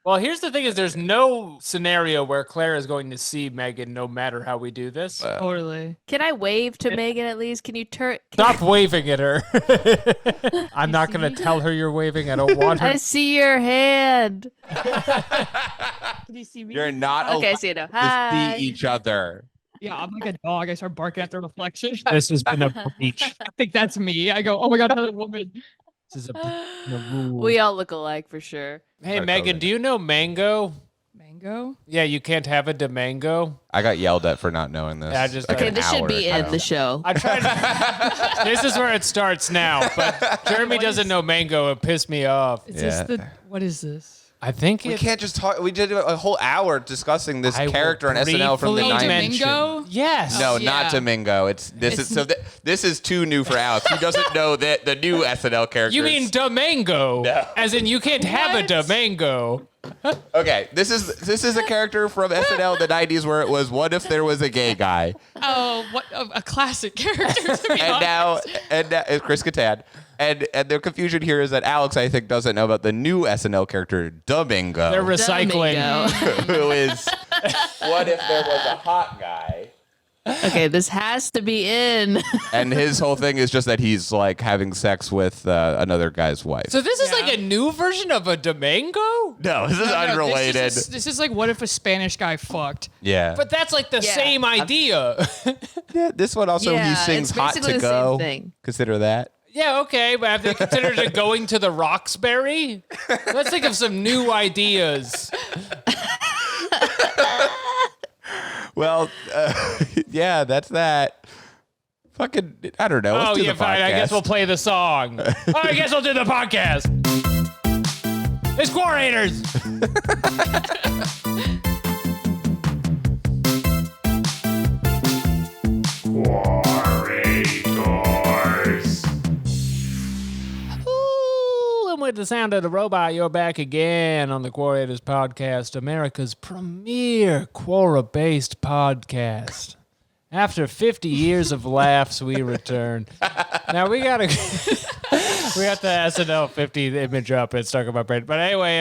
Well, here's the thing: is there's no scenario where Claire is going to see Megan, no matter how we do this. Totally. Can I wave to Megan at least? Can you turn? Stop waving at her. I'm not going to tell her you're waving. I don't want her. I see your hand. Can you see me? You're not Okay, I allowed see it now. to Hi. see each other. Yeah, I'm like a dog. I start barking at the reflection. This has been a breach. I think that's me. I go, oh my god, another woman. This is a rule. We all look alike for sure. Hey, Megan, do you know mango? Mango? Yeah, you can't have a demango. I got yelled at for not knowing this. Yeah, I just- like Okay, an this should hour be ago. in the show. I tried. This is where it starts now, but Jeremy doesn't know mango. It pissed me off. Is this the what is this? I think We it's can't just talk. We did a whole hour discussing this I will character on SNL from the briefly 90s. mention- Domingo? Yes. No, Yeah. not Domingo. This is too new for Alex. He doesn't know that the new SNL character. You mean Domingo? No. As in you can't have a Domingo. Okay, this is a character from SNL in the 90s where it was, what if there was a gay guy? Oh, what a classic character to be And now it's Chris Kattan. And the confusion here is that Alex, I think, doesn't know about the new SNL character, Domingo. They're recycling. Domingo. who is, what if there was a hot guy? Okay, this has to be in. And his whole thing is just that he's like having sex with another guy's wife. So this is like a new version of a Domingo? No, this is unrelated. This is like what if a Spanish guy fucked? Yeah. But that's like the Yeah. same idea. yeah, this one also, Yeah, he sings it's Hot basically to the same Go. thing. Consider that. Yeah, okay, but have they considered it going to the Roxbury? Let's think of some new ideas. Well, yeah, that's that. Fucking, I don't know. Let's Oh, do yeah, the fine. I guess podcast. we'll play the song. I guess we'll do the podcast. It's Quorators. Ooh, and with the sound of the robot, you're back again on the Quorators podcast, America's premier Quora-based podcast. After 50 years of laughs, we return. Now we got the SNL 50 image up. It's stuck in my brain. But anyway,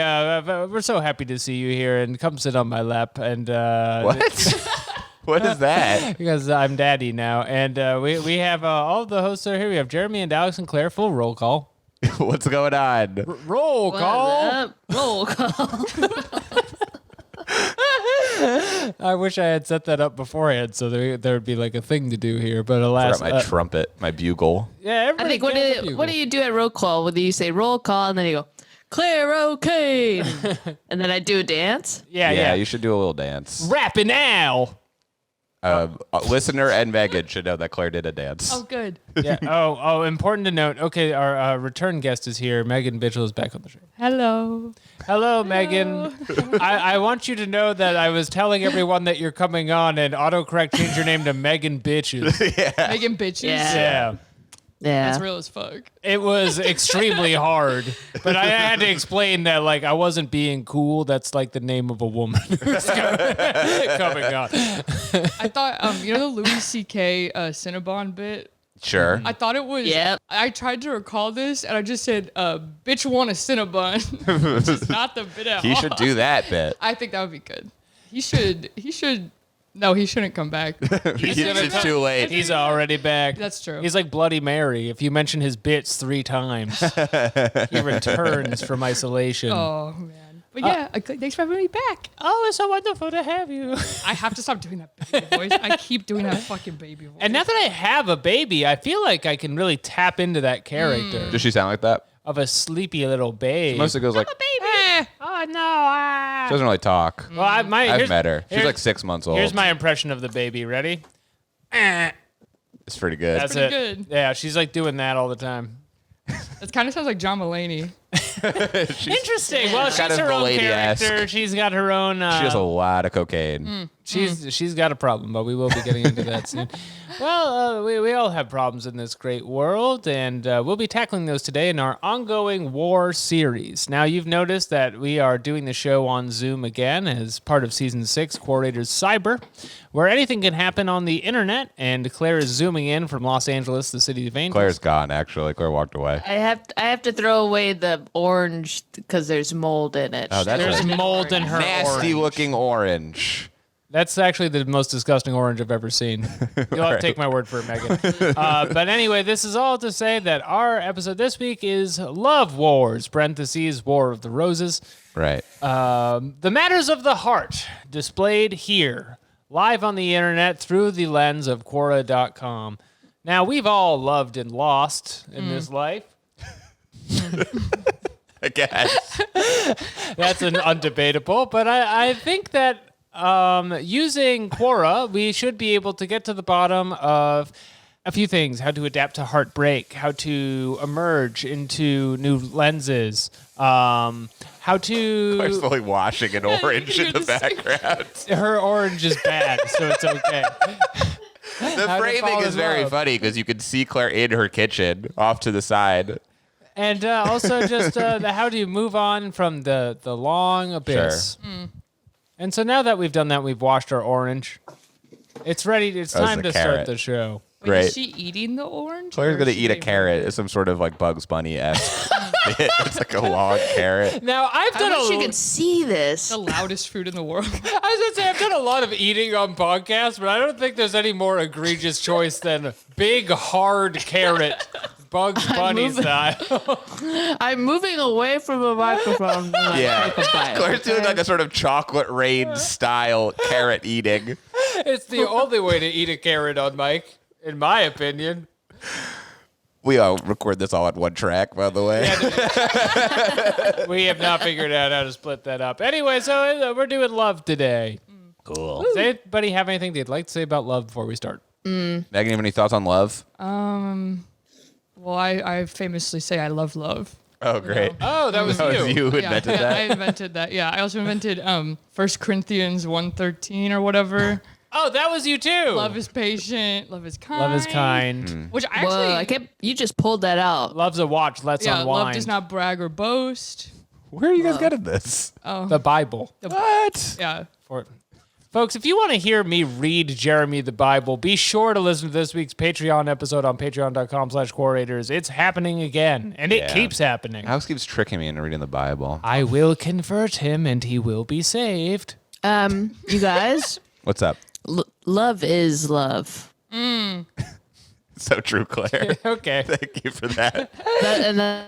we're so happy to see you here, and come sit on my lap. And What? What is that? because I'm daddy now, and we have all of the hosts are here. We have Jeremy and Alex and Claire. Full roll call. What's going on? Roll call. Roll call. I wish I had set that up beforehand, so there would be like a thing to do here. But I alas, forgot my trumpet, my bugle. yeah. I think what do you do at roll call? When you say roll call and then you go, Claire O'Kane, and then I do a dance? Yeah. You should do a little dance. Rapping now. Listener and Megan should know that Claire did a dance. Oh, good. Yeah. Oh, important to note. Okay, our return guest is here. Megan Bitchell is back on the show. Hello. Hello, Megan. I want you to know that I was telling everyone that you're coming on, and autocorrect changed your name to Megan Bitches. Megan bitches. Yeah. Yeah. That's real as fuck. It was extremely hard, but I had to explain that like I wasn't being cool. That's like the name of a woman who's coming on. I thought, you know the Louis C.K. Cinnabon bit? Sure. I thought it was. Yep. I tried to recall this, and I just said, "Bitch want a Cinnabon," which is not the bit at all. He should do that bit. I think that would be good. He should. No, he shouldn't come back. It's too late. He's already back. That's true. He's like Bloody Mary. If you mention his bits 3 times, he returns from isolation. Oh man. But yeah, thanks for having me back. Oh, it's so wonderful to have you. I have to stop doing that baby voice. I keep doing that fucking baby voice. And now that I have a baby, I feel like I can really tap into that character Does she sound like that? of a sleepy little babe. Mostly goes like, Oh no! she doesn't really talk. Well, I've I've met her. She's here's- like 6 months old. Here's my impression of the baby. Ready? It's pretty good. That's pretty it. good. Yeah, she's like doing that all the time. It kind of sounds like John Mulaney. Interesting. Well, she's kind of her own Mulaney-esque. character. She's got her own. She has a lot of cocaine. She's got a problem, but we will be getting into that soon. Well, we all have problems in this great world, and we'll be tackling those today in our ongoing war series. Now, you've noticed that we are doing the show on Zoom again as part of Season 6, Quorators Cyber, where anything can happen on the internet, and Claire is zooming in from Los Angeles, the city of angels. Claire's gone, actually. Claire walked away. I have to throw away the orange because there's mold in it. Oh, that's There's right. mold in her Nasty orange. looking orange. That's actually the most disgusting orange I've ever seen. You'll have to take my word for it, Megan. But anyway, this is all to say that our episode this week is Love Wars, parentheses, War of the Roses. Right. The matters of the heart displayed here, live on the internet through the lens of Quora.com. Now, we've all loved and lost in this life. I guess. That's an undebatable, but I think that using Quora, we should be able to get to the bottom of a few things: how to adapt to heartbreak, how to emerge into new lenses, how Claire's to. fully washing an orange in the background. Her orange is bad, so it's okay. The How to framing fall is in very love. funny because you can see Claire in her kitchen off to the side. And also just how do you move on from the long abyss. Sure. And so now that we've done that, we've washed our orange. It's ready. It's That was time the to start carrot. the show. Wait, Great. is she eating the orange? Claire's or gonna is she eat a like- carrot. It's some sort of like Bugs Bunny-esque bit. It's like a long carrot. Now I've I done wish you a. could see this. The loudest food in the world. I was gonna say I've done a lot of eating on podcasts, but I don't think there's any more egregious choice than big hard carrot, Bugs Bunny moving. style. I'm moving away from the microphone when I Yeah. take a bite. Claire's doing okay? like a sort of chocolate rain style carrot eating. It's the only way to eat a carrot on mic, in my opinion. We all record this all on one track, by the way. We have not figured out how to split that up. Anyway, so we're doing love today. Cool. Does anybody have anything they'd like to say about love before we start? Megan, you have any thoughts on love? Well, I famously say I love love. Oh, great. Oh, that was That was you who Yeah, invented yeah, that. I invented that. Yeah, I also invented 1 Corinthians 1:13 or whatever. Oh, that was you too. Love is patient. Love is kind. Love is kind. Which I actually. Whoa, I can't. You just pulled that out. Love's a watch. Let's Yeah, unwind. love does not brag or boast. Where are you guys getting this? The Bible. What? Yeah. Folks, if you want to hear me read Jeremy the Bible, be sure to listen to this week's Patreon episode on patreon.com/Quorators. It's happening again, and it Yeah. keeps happening. Alex keeps tricking me into reading the Bible. I will convert him, and he will be saved. You guys, What's up? love is love. So true, Claire. Okay. Thank you for that.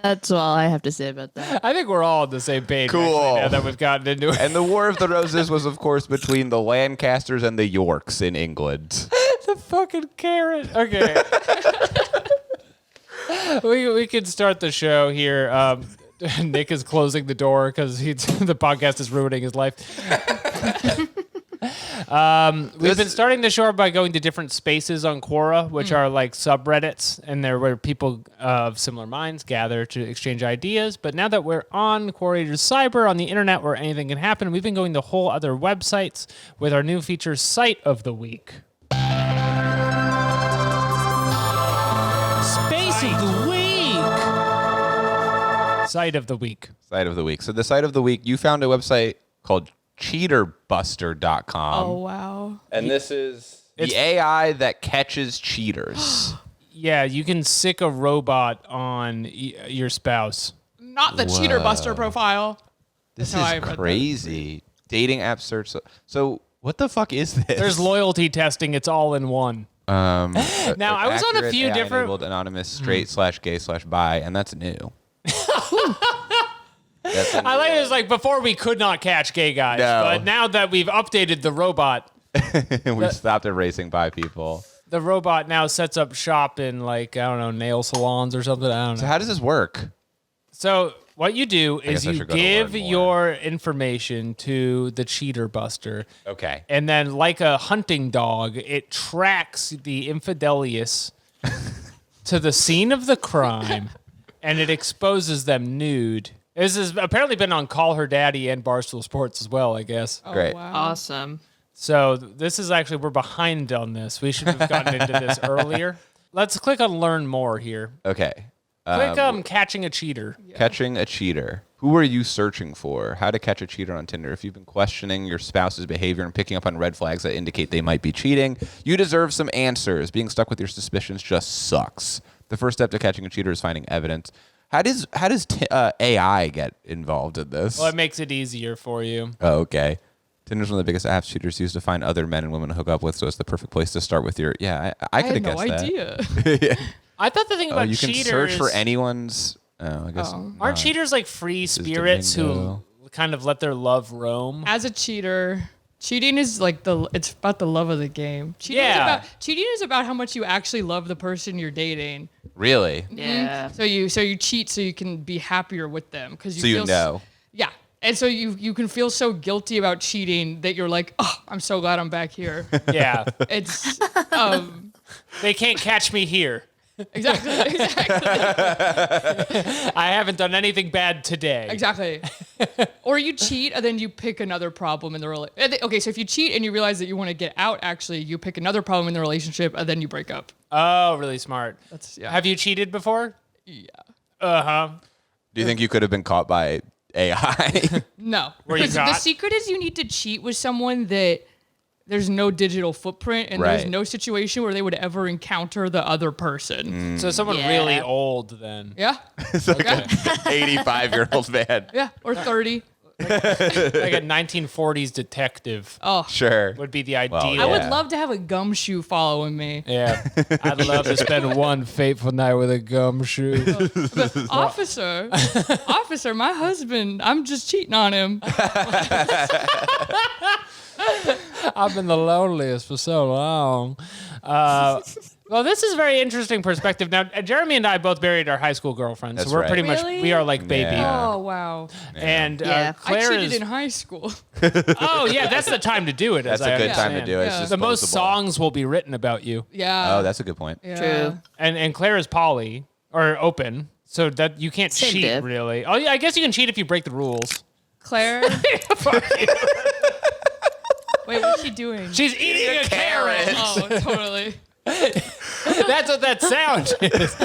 That's all I have to say about that. I think we're all on the same page. Cool. Actually, now that we've gotten into it. And the War of the Roses was, of course, between the Lancasters and the Yorks in England. The fucking carrot. Okay. we can start the show here. Nick is closing the door because the podcast is ruining his life. We've been starting the show by going to different spaces on Quora, which are like subreddits, and they're where people of similar minds gather to exchange ideas. But now that we're on Quorators Cyber on the internet where anything can happen, we've been going to whole other websites with our new feature, Site of the Week. Space of the Week! Site of the Week. Site of the week. So the site of the week, you found a website called CheaterBuster.com. Oh wow. And this is the AI that catches cheaters. Yeah, you can sick a robot on your spouse. Not the CheaterBuster profile. This That's how I is read that. crazy. Dating app search. So what the fuck is this? There's loyalty testing. It's all in one. Now I was on a few different- anonymous straight/gay/bi, and that's new. That's a I like it was like before we could not catch gay guys, No. but now that we've updated the robot, we stopped erasing bi people. the robot now sets up shop in like I don't know nail salons or something. I don't So know. how does this work? So what you do guess is I you should go to give learn more. your information to the CheaterBuster. Okay. And then, like a hunting dog, it tracks the infidelious to the scene of the crime, and it exposes them nude. This has apparently been on Call Her Daddy and Barstool Sports as well, I guess. Oh, Great. Wow. Awesome. So this is actually, we're behind on this. We should have gotten into this earlier. Let's click on Learn More here. Okay. Click Catching a Cheater. Catching a cheater. Who are you searching for? How to catch a cheater on Tinder. If you've been questioning your spouse's behavior and picking up on red flags that indicate they might be cheating, you deserve some answers. Being stuck with your suspicions just sucks. The first step to catching a cheater is finding evidence. How does AI get involved in this? Well, it makes it easier for you. Oh, okay. Tinder's one of the biggest apps cheaters use to find other men and women to hook up with, so it's the perfect place to start with your. Yeah, I could have had no guessed idea. that. I thought the thing about You can cheaters search for anyone's. Oh, I guess. aren't cheaters like free spirits who Domingo. kind of let their love roam. As a cheater, cheating is like it's about the love of the game. Cheating is about how much you actually love the person you're dating. Really? Yeah. So you cheat so you can be happier with them because you So you know. Yeah. And so you can feel so guilty about cheating that you're like, oh, I'm so glad I'm back here. Yeah. It's They can't catch me here. exactly. I haven't done anything bad today. Exactly. Or you cheat and then you pick another problem in the relationship. Okay, so if you cheat and you realize that you want to get out, actually, you pick another problem in the relationship and then you break up. Oh, really smart. Yeah. Have you cheated before? Yeah. Uh-huh. Do you think you could have been caught by AI? No. Were you Because the caught? secret is you need to cheat with someone that there's no digital footprint and there's Right. no situation where they would ever encounter the other person. So someone Yeah. really old then. Yeah. It's like an 85-year-old man. Yeah. Or 30. Like a 1940s detective Oh. Sure. would be the ideal. Well, I would Yeah. love to have a gumshoe following me. Yeah. I'd love to spend one fateful night with a gumshoe. Officer, my husband, I'm just cheating on him. I've been the loneliest for so long. Well, this is a very interesting perspective. Now, Jeremy and I both married our high school girlfriends, That's so we're right. pretty much, Really? we are like baby. Yeah. Oh, wow. And Yeah. I Claire cheated is, in high school. oh yeah, that's the time to do it. That's as a I good time to understand. do it. Yeah. It's The most disposable. songs will be written about you. Yeah. Oh, that's a good point. Yeah. True. And Claire is poly or open, so that you can't Same cheat diff. really. Oh yeah, I guess you can cheat if you break the rules. Claire. Wait, what's she doing? She's eating a carrot. Oh, totally. That's what that sound is.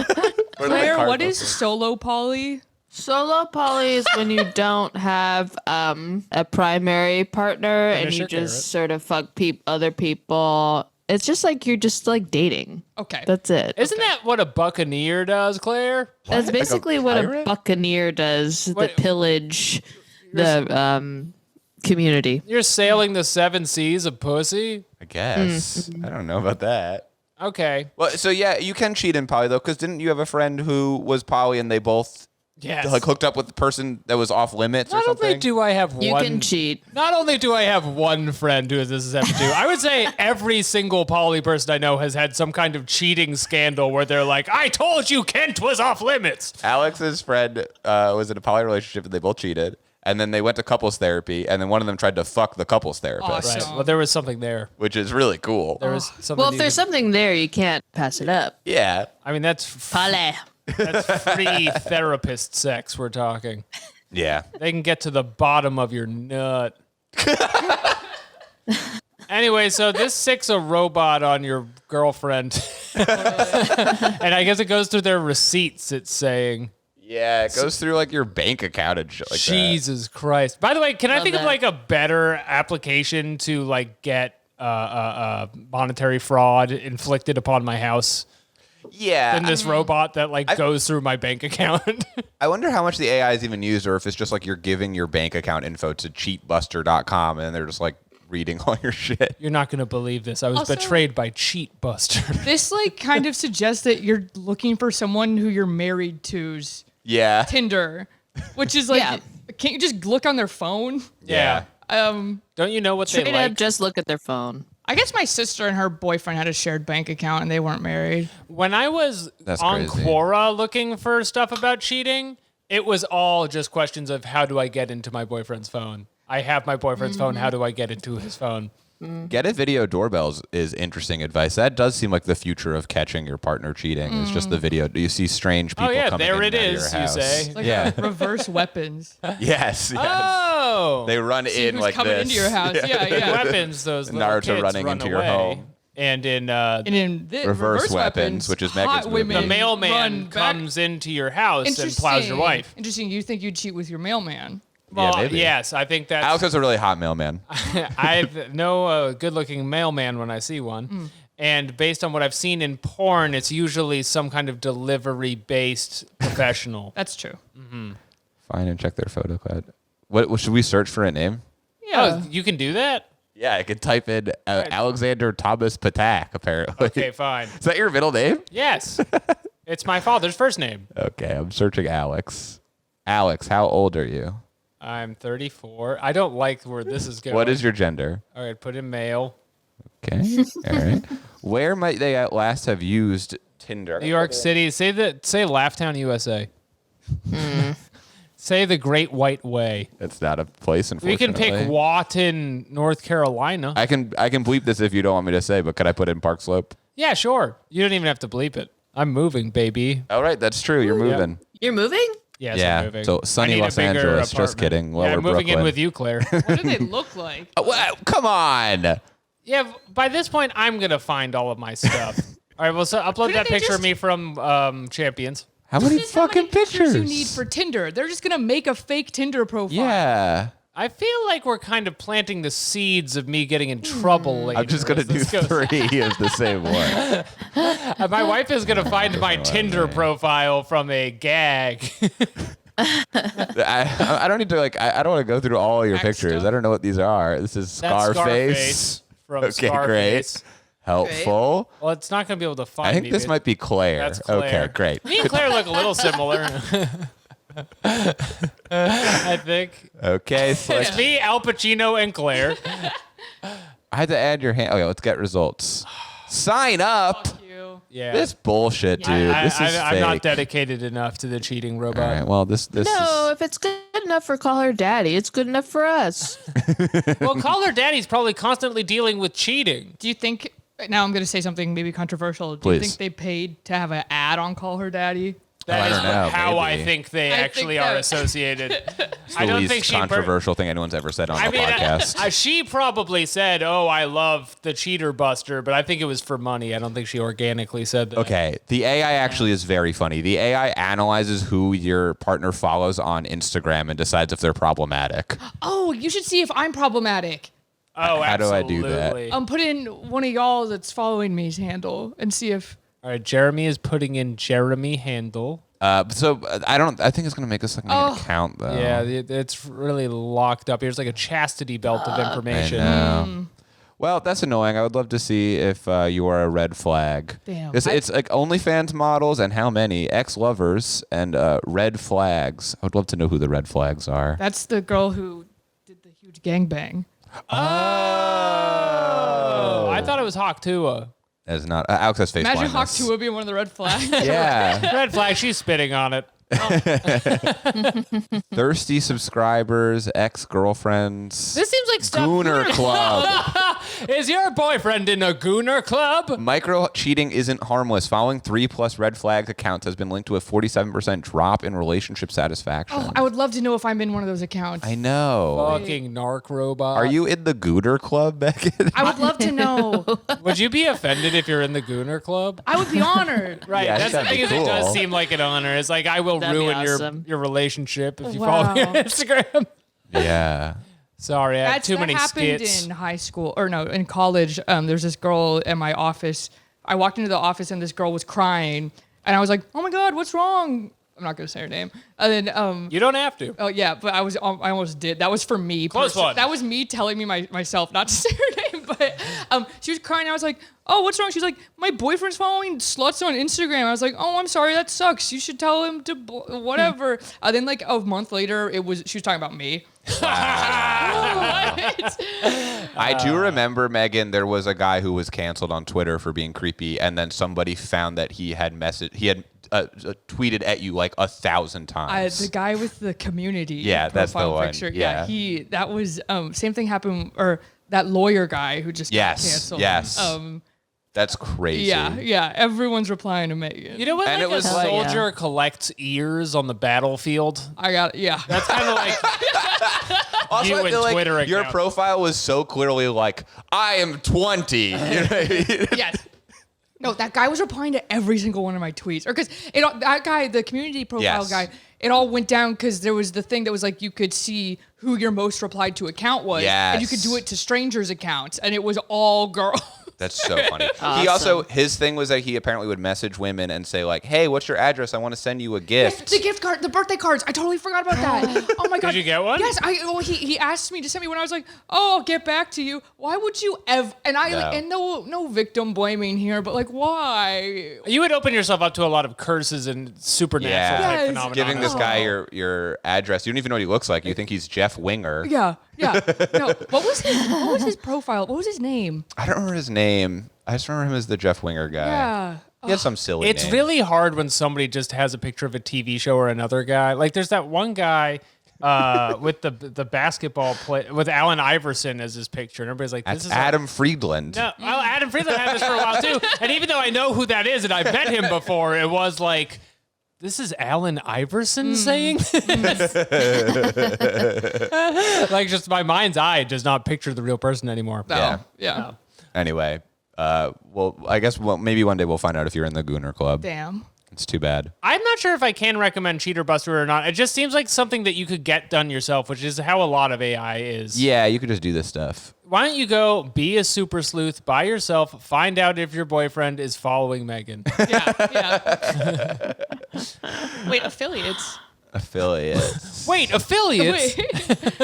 Claire, what is solo poly? Solo poly is when you don't have a primary partner and Finish you your just carrot. sort of fuck other people. It's just like you're just like dating. Okay. That's it. Isn't that what a buccaneer does, Claire? That's basically what a pirate? buccaneer does. Wait, the pillage the community. You're sailing the 7 seas of pussy? I guess. I don't know about that. Okay. Well, so yeah, you can cheat in poly though, because didn't you have a friend who was poly and they both Yes. like hooked up with the person that was off limits or Not something? only do I have You one can cheat. Not only do I have one friend who this has happened to, I would say every single poly person I know has had some kind of cheating scandal where they're like, I told you Kent was off limits. Alex's friend was in a poly relationship and they both cheated. And then they went to couples therapy, and then one of them tried to fuck the couples therapist, Awesome. Right. Well, there was something there. which is really cool. There was something. Well, if there's something there, you can't pass it up. Yeah. I mean, that's Poly. free therapist sex we're talking. Yeah. They can get to the bottom of your nut. Anyway, so this sicks a robot on your girlfriend. And I guess it goes through their receipts, it's saying. Yeah, it goes through like your bank account and shit like Jesus Christ. By the way, can I Love think of that. like a better application to like get monetary fraud inflicted upon my house that. Yeah. than this robot that like goes through my bank account? I wonder how much the AI is even used, or if it's just like you're giving your bank account info to cheatbuster.com and they're just like reading all your shit. You're not going to believe this. I was Also- betrayed by CheaterBuster. This like kind of suggests that you're looking for someone who you're married to's Yeah. Tinder, which is like, Yeah. can't you just look on their phone? Yeah. Don't you know what Straight they up, like? just look at their phone. I guess my sister and her boyfriend had a shared bank account and they weren't married. When I was That's on crazy. Quora looking for stuff about cheating, it was all just questions of how do I get into my boyfriend's phone? I have my boyfriend's phone. How do I get into his phone? Get a video doorbells is interesting advice. That does seem like the future of catching your partner cheating. It's just the video. Do you see strange people yeah, coming there in it and out of is, your you house? say. Like Yeah. reverse weapons. Yes. Yes. Oh, They run See in who's like coming this. into your house. Yeah, yeah. weapons. Those little Naruto kids running run into your away. home. And in And in Reverse weapons, which is Megan's hot movie. women the mailman run back- comes into your house and plows your wife. Interesting. You think you'd cheat with your mailman? Well, maybe. yes, I think that's. Alex is a really hot mailman. I know a good-looking mailman when I see one. And based on what I've seen in porn, it's usually some kind of delivery-based professional. That's true. Find and check their photo cloud. What should we search for a name? Yeah. Oh, you can do that? Yeah, I could type in Alexander Thomas Patak, apparently. Okay, fine. Is that your middle name? Yes. It's my father's first name. Okay, I'm searching Alex. Alex, how old are you? I'm 34. I don't like where this is going. What is your gender? All right, put in male. Okay, all right. Where might they at last have used Tinder? New York City. Say Laughtown, USA. Say the Great White Way. It's not a place, We unfortunately. can pick Lawton, North Carolina. I can bleep this if you don't want me to say, but could I put in Park Slope? Yeah, sure. You don't even have to bleep it. I'm moving, baby. All right, that's true. You're moving. You're moving? Yes, Yeah, I'm moving. so sunny I need a Los bigger Angeles. Just apartment. kidding. Lower I'm moving in Brooklyn. with you, Claire. What do they look like? Wow, come on. Yeah, by this point, I'm going to find all of my stuff. All right, well, so upload Couldn't that they picture of just- me from Champions. How many This is how fucking many pictures you need pictures? for Tinder. They're just gonna make a fake Tinder profile. Yeah. I feel like we're kind of planting the seeds of me getting in trouble later. I'm just going to as do this goes. 3 of the same one. My wife is going to find my Tinder profile from a gag. I don't need to, I don't want to go through all your Next pictures. up. I don't know what these are. This is That's Scarface. from Okay, Scarface. great. Helpful. Well, it's not going to be able to find I think me. this but- might be Claire. That's Claire. Okay, great. Me and Claire look a little similar. I think. Okay, so It's me, Al Pacino, and Claire. I had to add your hand. Okay, let's get results. Sign up. Fuck you. Yeah. This bullshit, dude. This is I'm not fake. dedicated enough to the cheating robot. All right, well, this No, is... if it's good enough for Call Her Daddy, it's good enough for us. Well, Call Her Daddy's probably constantly dealing with cheating. Do you think? Now I'm gonna say something maybe controversial. Do Please. you think they paid to have an ad on Call Her Daddy? That I is don't know, how I maybe. think they I think actually are that- associated. It's I the don't least think she controversial thing anyone's ever said on I the mean, podcast. she probably said, "Oh, I love the CheaterBuster," but I think it was for money. I don't think she organically said that. Okay, the AI actually is very funny. The AI analyzes who your partner follows on Instagram and decides if they're problematic. Oh, you should see if I'm problematic. Oh, How do I do that? absolutely. Put in one of y'all that's following me's handle and see if. All right, Jeremy is putting in Jeremy Handel. I think it's gonna make us like make an Oh. account though. Yeah, it's really locked up. Here's like a chastity belt of I information. know. Well, that's annoying. I would love to see if you are a red flag. Damn. It's like OnlyFans models and how many ex-lovers and red flags. I would love to know who the red flags are. That's the girl who did the huge gangbang. Oh, I thought it was Hawk Tua. As not Alex has face Imagine Hawk blindness. Tua being one of the red flags. Yeah. Red flag. She's spitting on it. Thirsty subscribers, ex-girlfriends. This seems like stuff. Gooner Club. Is your boyfriend in a Gooner Club? Micro cheating isn't harmless. Following 3+ red flag accounts has been linked to a 47% drop in relationship satisfaction. Oh, I would love to know if I'm in one of those accounts. I know. Fucking narc robot. Are you in the Gooner Club, Megan? I would love to know. Would you be offended if you're in the Gooner Club? I would be honored. Right. Yeah, That's the that'd thing be is it does cool. seem like an honor. It's like I will That'd be ruin awesome. your relationship if you Wow. follow me on Instagram. Yeah. Sorry, I have too That many happened skits. in high school, or no, in college. There's this girl in my office. I walked into the office and this girl was crying, and I was like, "Oh my God, what's wrong?" I'm not gonna say her name. And then, You don't have to. oh yeah, but I almost did. That was for me. Close one. That was me telling me myself not to say her name. But she was crying. I was like, "Oh, what's wrong?" She's like, "My boyfriend's following sluts on Instagram." I was like, "Oh, I'm sorry. That sucks. You should tell him to whatever." Then like a month later, she was talking about me. What? I do remember, Megan, there was a guy who was canceled on Twitter for being creepy, and then somebody found that he had tweeted at you like 1,000 times. The guy with the community Yeah, that's the profile one. picture. Yeah. That was same thing happened, or that lawyer guy who just got Yes, canceled. yes. That's crazy. Yeah. Everyone's replying to Megan. You know when And like it was a like- soldier collects ears on the battlefield? I got yeah. That's kind of like Also, You I and feel like Twitter your account. profile was so clearly like, I am 20. You know what I mean? Yes. No, that guy was replying to every single one of my tweets, or because that guy, the community profile Yes. guy, it all went down because there was the thing that was like you could see who your most replied to account was, and you could Yes. do it to strangers' accounts, and it was all girls. That's so funny. Awesome. He also, his thing was that he apparently would message women and say like, "Hey, what's your address? I want to send you a gift." The gift card, the birthday cards. I totally forgot about that. Oh my god! Did you get one? Yes. He asked me to send me one. I was like, "Oh, I'll get back to you." Why would you ever? And I No. and no victim blaming here, but like, why? You would open yourself up to a lot of curses and supernatural Yeah. type Yes. phenomena. Giving this guy your address. You don't even know what he looks like. You think he's Jeff Winger. Yeah. No. What was his profile? What was his name? I don't remember his name. I just remember him as the Jeff Winger guy. Yeah. He had some silly It's name. really hard when somebody just has a picture of a TV show or another guy. Like there's that one guy with the basketball play with Allen Iverson as his picture, and everybody's like, "This That's is Adam Friedland. No, well, Adam Friedland had this for a while too. And even though I know who that is and I've met him before, it was like, this is Allen Iverson saying this? Like, just my mind's eye does not picture the real person anymore. No. Yeah. Yeah. Anyway, well, I guess maybe one day we'll find out if you're in the Gooner Club. Damn. It's too bad. I'm not sure if I can recommend CheaterBuster or not. It just seems like something that you could get done yourself, which is how a lot of AI is. Yeah, you could just do this stuff. Why don't you go be a super sleuth by yourself, find out if your boyfriend is following Megan. Yeah. Wait, affiliates. Affiliates. Wait, affiliates? Wait.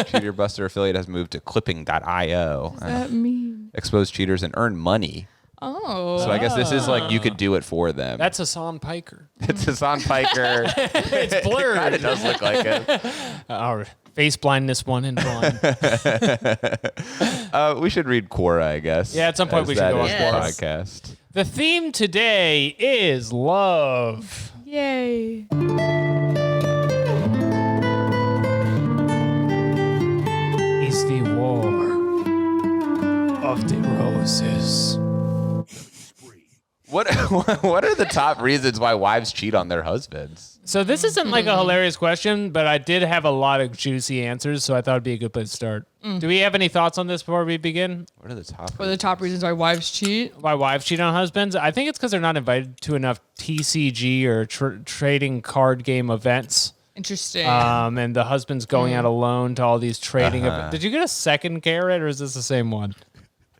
CheaterBuster affiliate has moved to clipping.io. That mean? Expose cheaters and earn money. Oh. So I guess this is like you could do it for them. That's Hassan Piker. It's Hassan Piker. It's It blurred. kind of does look like it. Our face blindness one and blind. We should read Quora, I guess. Yeah, at some point as we should that go on is Quora. the podcast. The theme today is love. Yay. Is the war of the roses. What are the top reasons why wives cheat on their husbands? So this isn't like a hilarious question, but I did have a lot of juicy answers, so I thought it'd be a good place to start. Do we have any thoughts on this before we begin? What are the top? What are the top reasons why wives cheat? Why wives cheat on husbands? I think it's because they're not invited to enough TCG or trading card game events. Interesting. And the husband's going out alone to all these trading events. Did you get a second carrot, or is this the same one?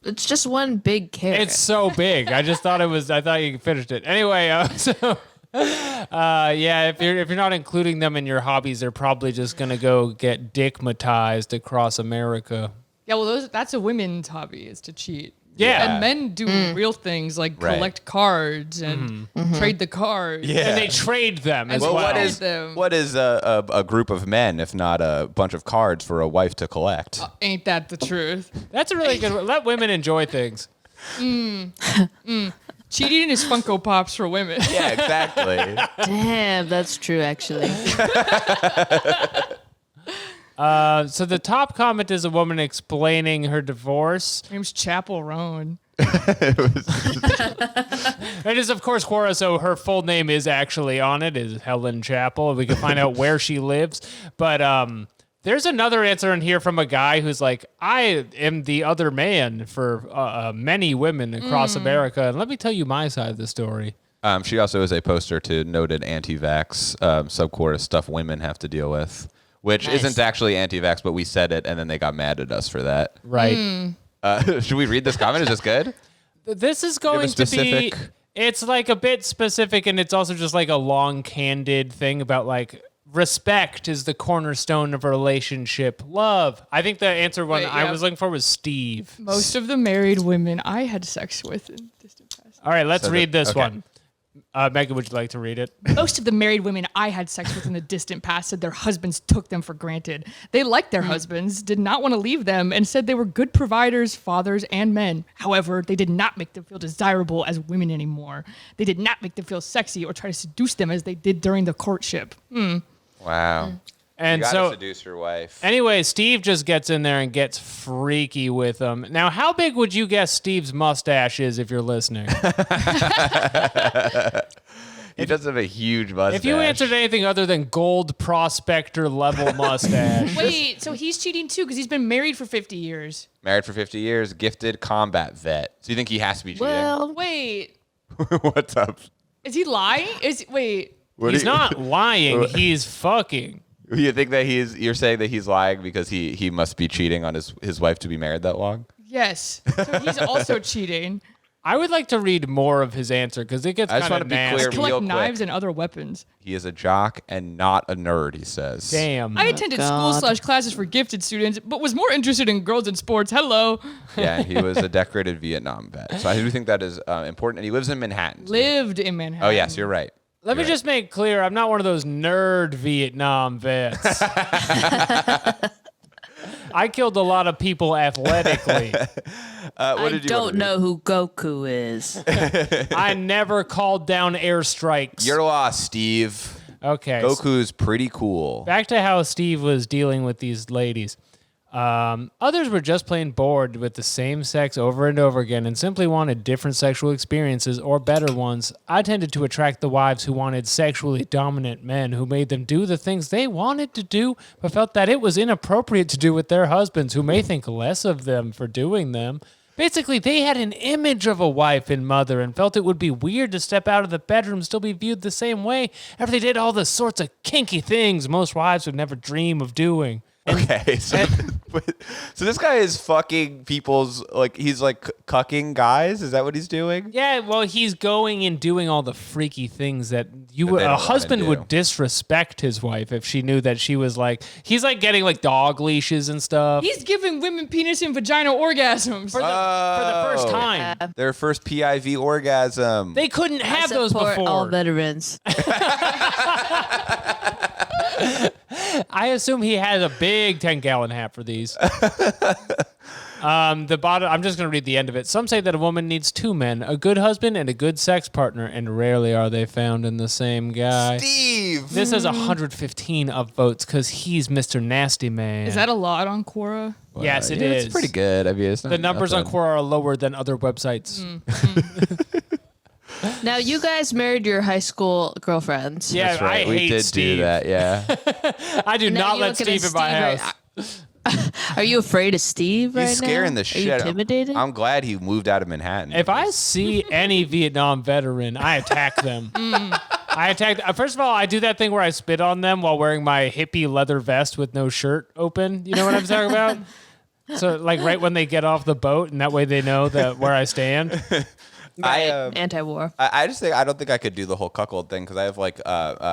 It's just one big carrot. It's so big. I just thought it was. I thought you finished it. Anyway, yeah. If you're not including them in your hobbies, they're probably just gonna go get dickmatized across America. Yeah, well, that's a women's hobby is to cheat. Yeah. And men do real things like Right. collect cards and trade the cards. Yeah. And they trade them as Well, well. what is- What is a group of men if not a bunch of cards for a wife to collect? Ain't that the truth? That's a really good. Let women enjoy things. Cheating is Funko Pops for women. Yeah, exactly. Damn, that's true, actually. So the top comment is a woman explaining her divorce. Her name's Chapel Roan. It is, of course, Quora, so her full name is actually on it, is Helen Chapel. We can find out where she lives. But there's another answer in here from a guy who's like, I am the other man for many women across America. And let me tell you my side of the story. She also is a poster to noted anti-vax subquota stuff women have to deal with, which Nice. isn't actually anti-vax, but we said it and then they got mad at us for that. Right. Should we read this comment? Is this good? This is going to be... specific? It's like a bit specific, and it's also just like a long, candid thing about like... Respect is the cornerstone of a relationship. Love. I think the answer one Wait, I yeah. was looking for was Steve. Most of the married women I had sex with in distant past. All right, let's So read the- this okay. one. Megan, would you like to read it? Most of the married women I had sex with in the distant past said their husbands took them for granted. They liked their husbands, did not want to leave them, and said they were good providers, fathers, and men. However, they did not make them feel desirable as women anymore. They did not make them feel sexy or try to seduce them as they did during the courtship. Wow. And you gotta so, seduce your wife. anyway, Steve just gets in there and gets freaky with them. Now, how big would you guess Steve's mustache is if you're listening? He does have a huge mustache. If you answered anything other than gold prospector level mustache. Wait, so he's cheating too because he's been married for 50 years. Married for 50 years, gifted combat vet. So you think he has to be cheating? Well, Wait, What's up? is he lying? Wait. What He's do you- not lying, he's fucking. You think that you're saying that he's lying because he must be cheating on his wife to be married that long? Yes. So he's also cheating. I would like to read more of his answer because it gets I just kind wanna of be nasty. clear. Collect Real quick. knives and other weapons. He is a jock and not a nerd, he says. Damn. I attended God. school/classes for gifted students, but was more interested in girls and sports. Hello. Yeah, and he was a decorated Vietnam vet. So I do think that is important. And he lives in Manhattan. Lived in Manhattan. Oh, yes, you're right. Let me just make clear, I'm not one of those nerd Vietnam vets. I killed a lot of people athletically. I Did you don't wanna know who Goku is. I never called down airstrikes. read? You're lost, Steve. Okay. so Goku's pretty cool. back to how Steve was dealing with these ladies. Others were just plain bored with the same sex over and over again and simply wanted different sexual experiences or better ones. I tended to attract the wives who wanted sexually dominant men who made them do the things they wanted to do but felt that it was inappropriate to do with their husbands who may think less of them for doing them. Basically, they had an image of a wife and mother and felt it would be weird to step out of the bedroom and still be viewed the same way after they did all the sorts of kinky things most wives would never dream of doing. Okay, so this guy is fucking people's, like, he's like cucking guys? Is that what he's doing? Yeah, well, he's going and doing all the freaky things that they don't a wanna husband do. would disrespect his wife if she knew that she was like, he's like getting like dog leashes and stuff He's giving women penis and vagina orgasms. for the first Oh. time. Their first PIV orgasm. They couldn't have those Support all before. veterans. I assume he has a big 10-gallon hat for these. The bottom. I'm just going to read the end of it. Some say that a woman needs two men, a good husband and a good sex partner, and rarely are they found in the same guy. Steve! This has 115 upvotes because he's Mr. Nasty Man. Is that a lot on Quora? Yes, it Yeah, is. It's pretty good. I mean, it's not The numbers on nothing. Quora are lower than other websites. Now, you guys married your high school girlfriends. Yeah, That's right. I We hate did Steve. do that, yeah. I do Now not you let look at Steve in my Steve house. Are you afraid of Steve right now? He's scaring the shit Are you out of intimidated? I'm glad he moved out of Manhattan. If I see any Vietnam veteran, I attack them. I attack. First of all, I do that thing where I spit on them while wearing my hippie leather vest with no shirt open. You know what I'm talking about? So, like, right when they get off the boat, and that way they know that where I stand. Anti-war. I just think I don't think I could do the whole cuckold thing because I have like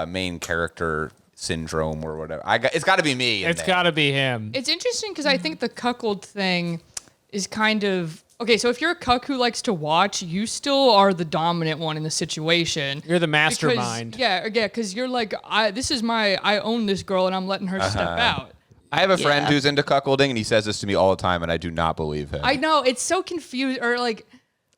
main character syndrome or whatever. It's got to be me. It's got to be him. It's interesting because I think the cuckold thing is kind of okay. So if you're a cuck who likes to watch, you still are the dominant one in the situation. You're the mastermind. Because you're like, I own this girl and I'm letting her step out. I have a friend Yeah. who's into cuckolding and he says this to me all the time and I do not believe him. I know it's so confused or like.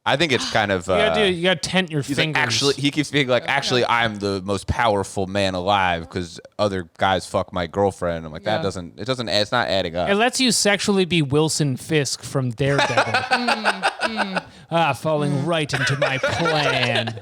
I think it's kind of. You gotta tent your He's fingers. like, actually, he keeps being like, actually, I'm the most powerful man alive because other guys fuck my girlfriend. I'm like, Yeah. it's not adding up. It lets you sexually be Wilson Fisk from Daredevil. Falling right into my plan.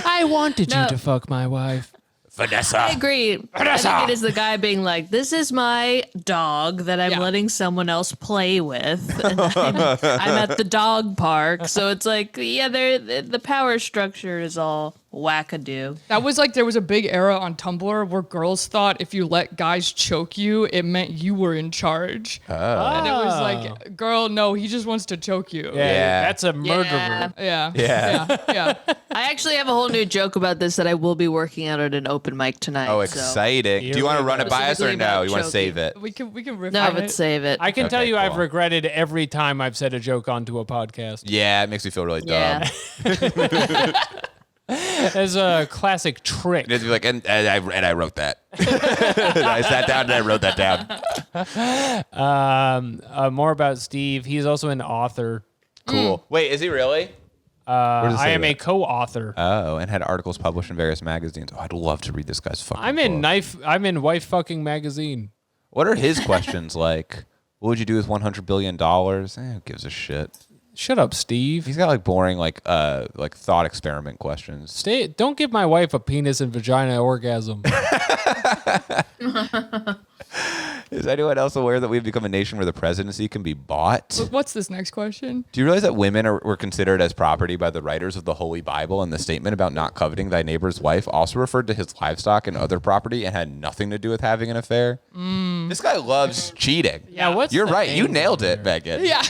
I wanted you No. to fuck my wife. Vanessa. I agree. Vanessa! I think it is the guy being like, this is my dog that I'm Yeah. letting someone else play with. And I'm at the dog park. So it's like, yeah, the power structure is all wackadoo. That was like there was a big era on Tumblr where girls thought if you let guys choke you, it meant you were in charge. And it was like, girl, no, he just wants to choke you. Yeah. That's a murderer. Yeah. Yeah. Yeah. I actually have a whole new joke about this that I will be working out at an open mic tonight. Oh, so- exciting. Here Do you want to we run go. it by us or Specifically no? about You want to save choking. it? We can riff No, on but it. save it. I can tell Okay, you I've cool. regretted every time I've said a joke onto a podcast. Yeah, it makes me feel really dumb. Yeah. As a classic trick. It'd be like, and I wrote that. I sat down and I wrote that down. More about Steve. He's also an author. Cool. Wait, is he really? Where does it I say am a that? co-author. Oh, and had articles published in various magazines. Oh, I'd love to read this guy's fucking I'm in book. I'm in Wife Fucking Magazine. What are his questions like? What would you do with $100 billion? Who gives a shit? Shut up, Steve. He's got like boring, like thought experiment questions. Don't give my wife a penis and vagina orgasm. Is anyone else aware that we've become a nation where the presidency can be bought? What's this next question? Do you realize that women were considered as property by the writers of the Holy Bible, and the statement about not coveting thy neighbor's wife also referred to his livestock and other property and had nothing to do with having an affair? This guy loves cheating. Yeah, what's You're the right. You angle nailed it, there? Megan. Yeah.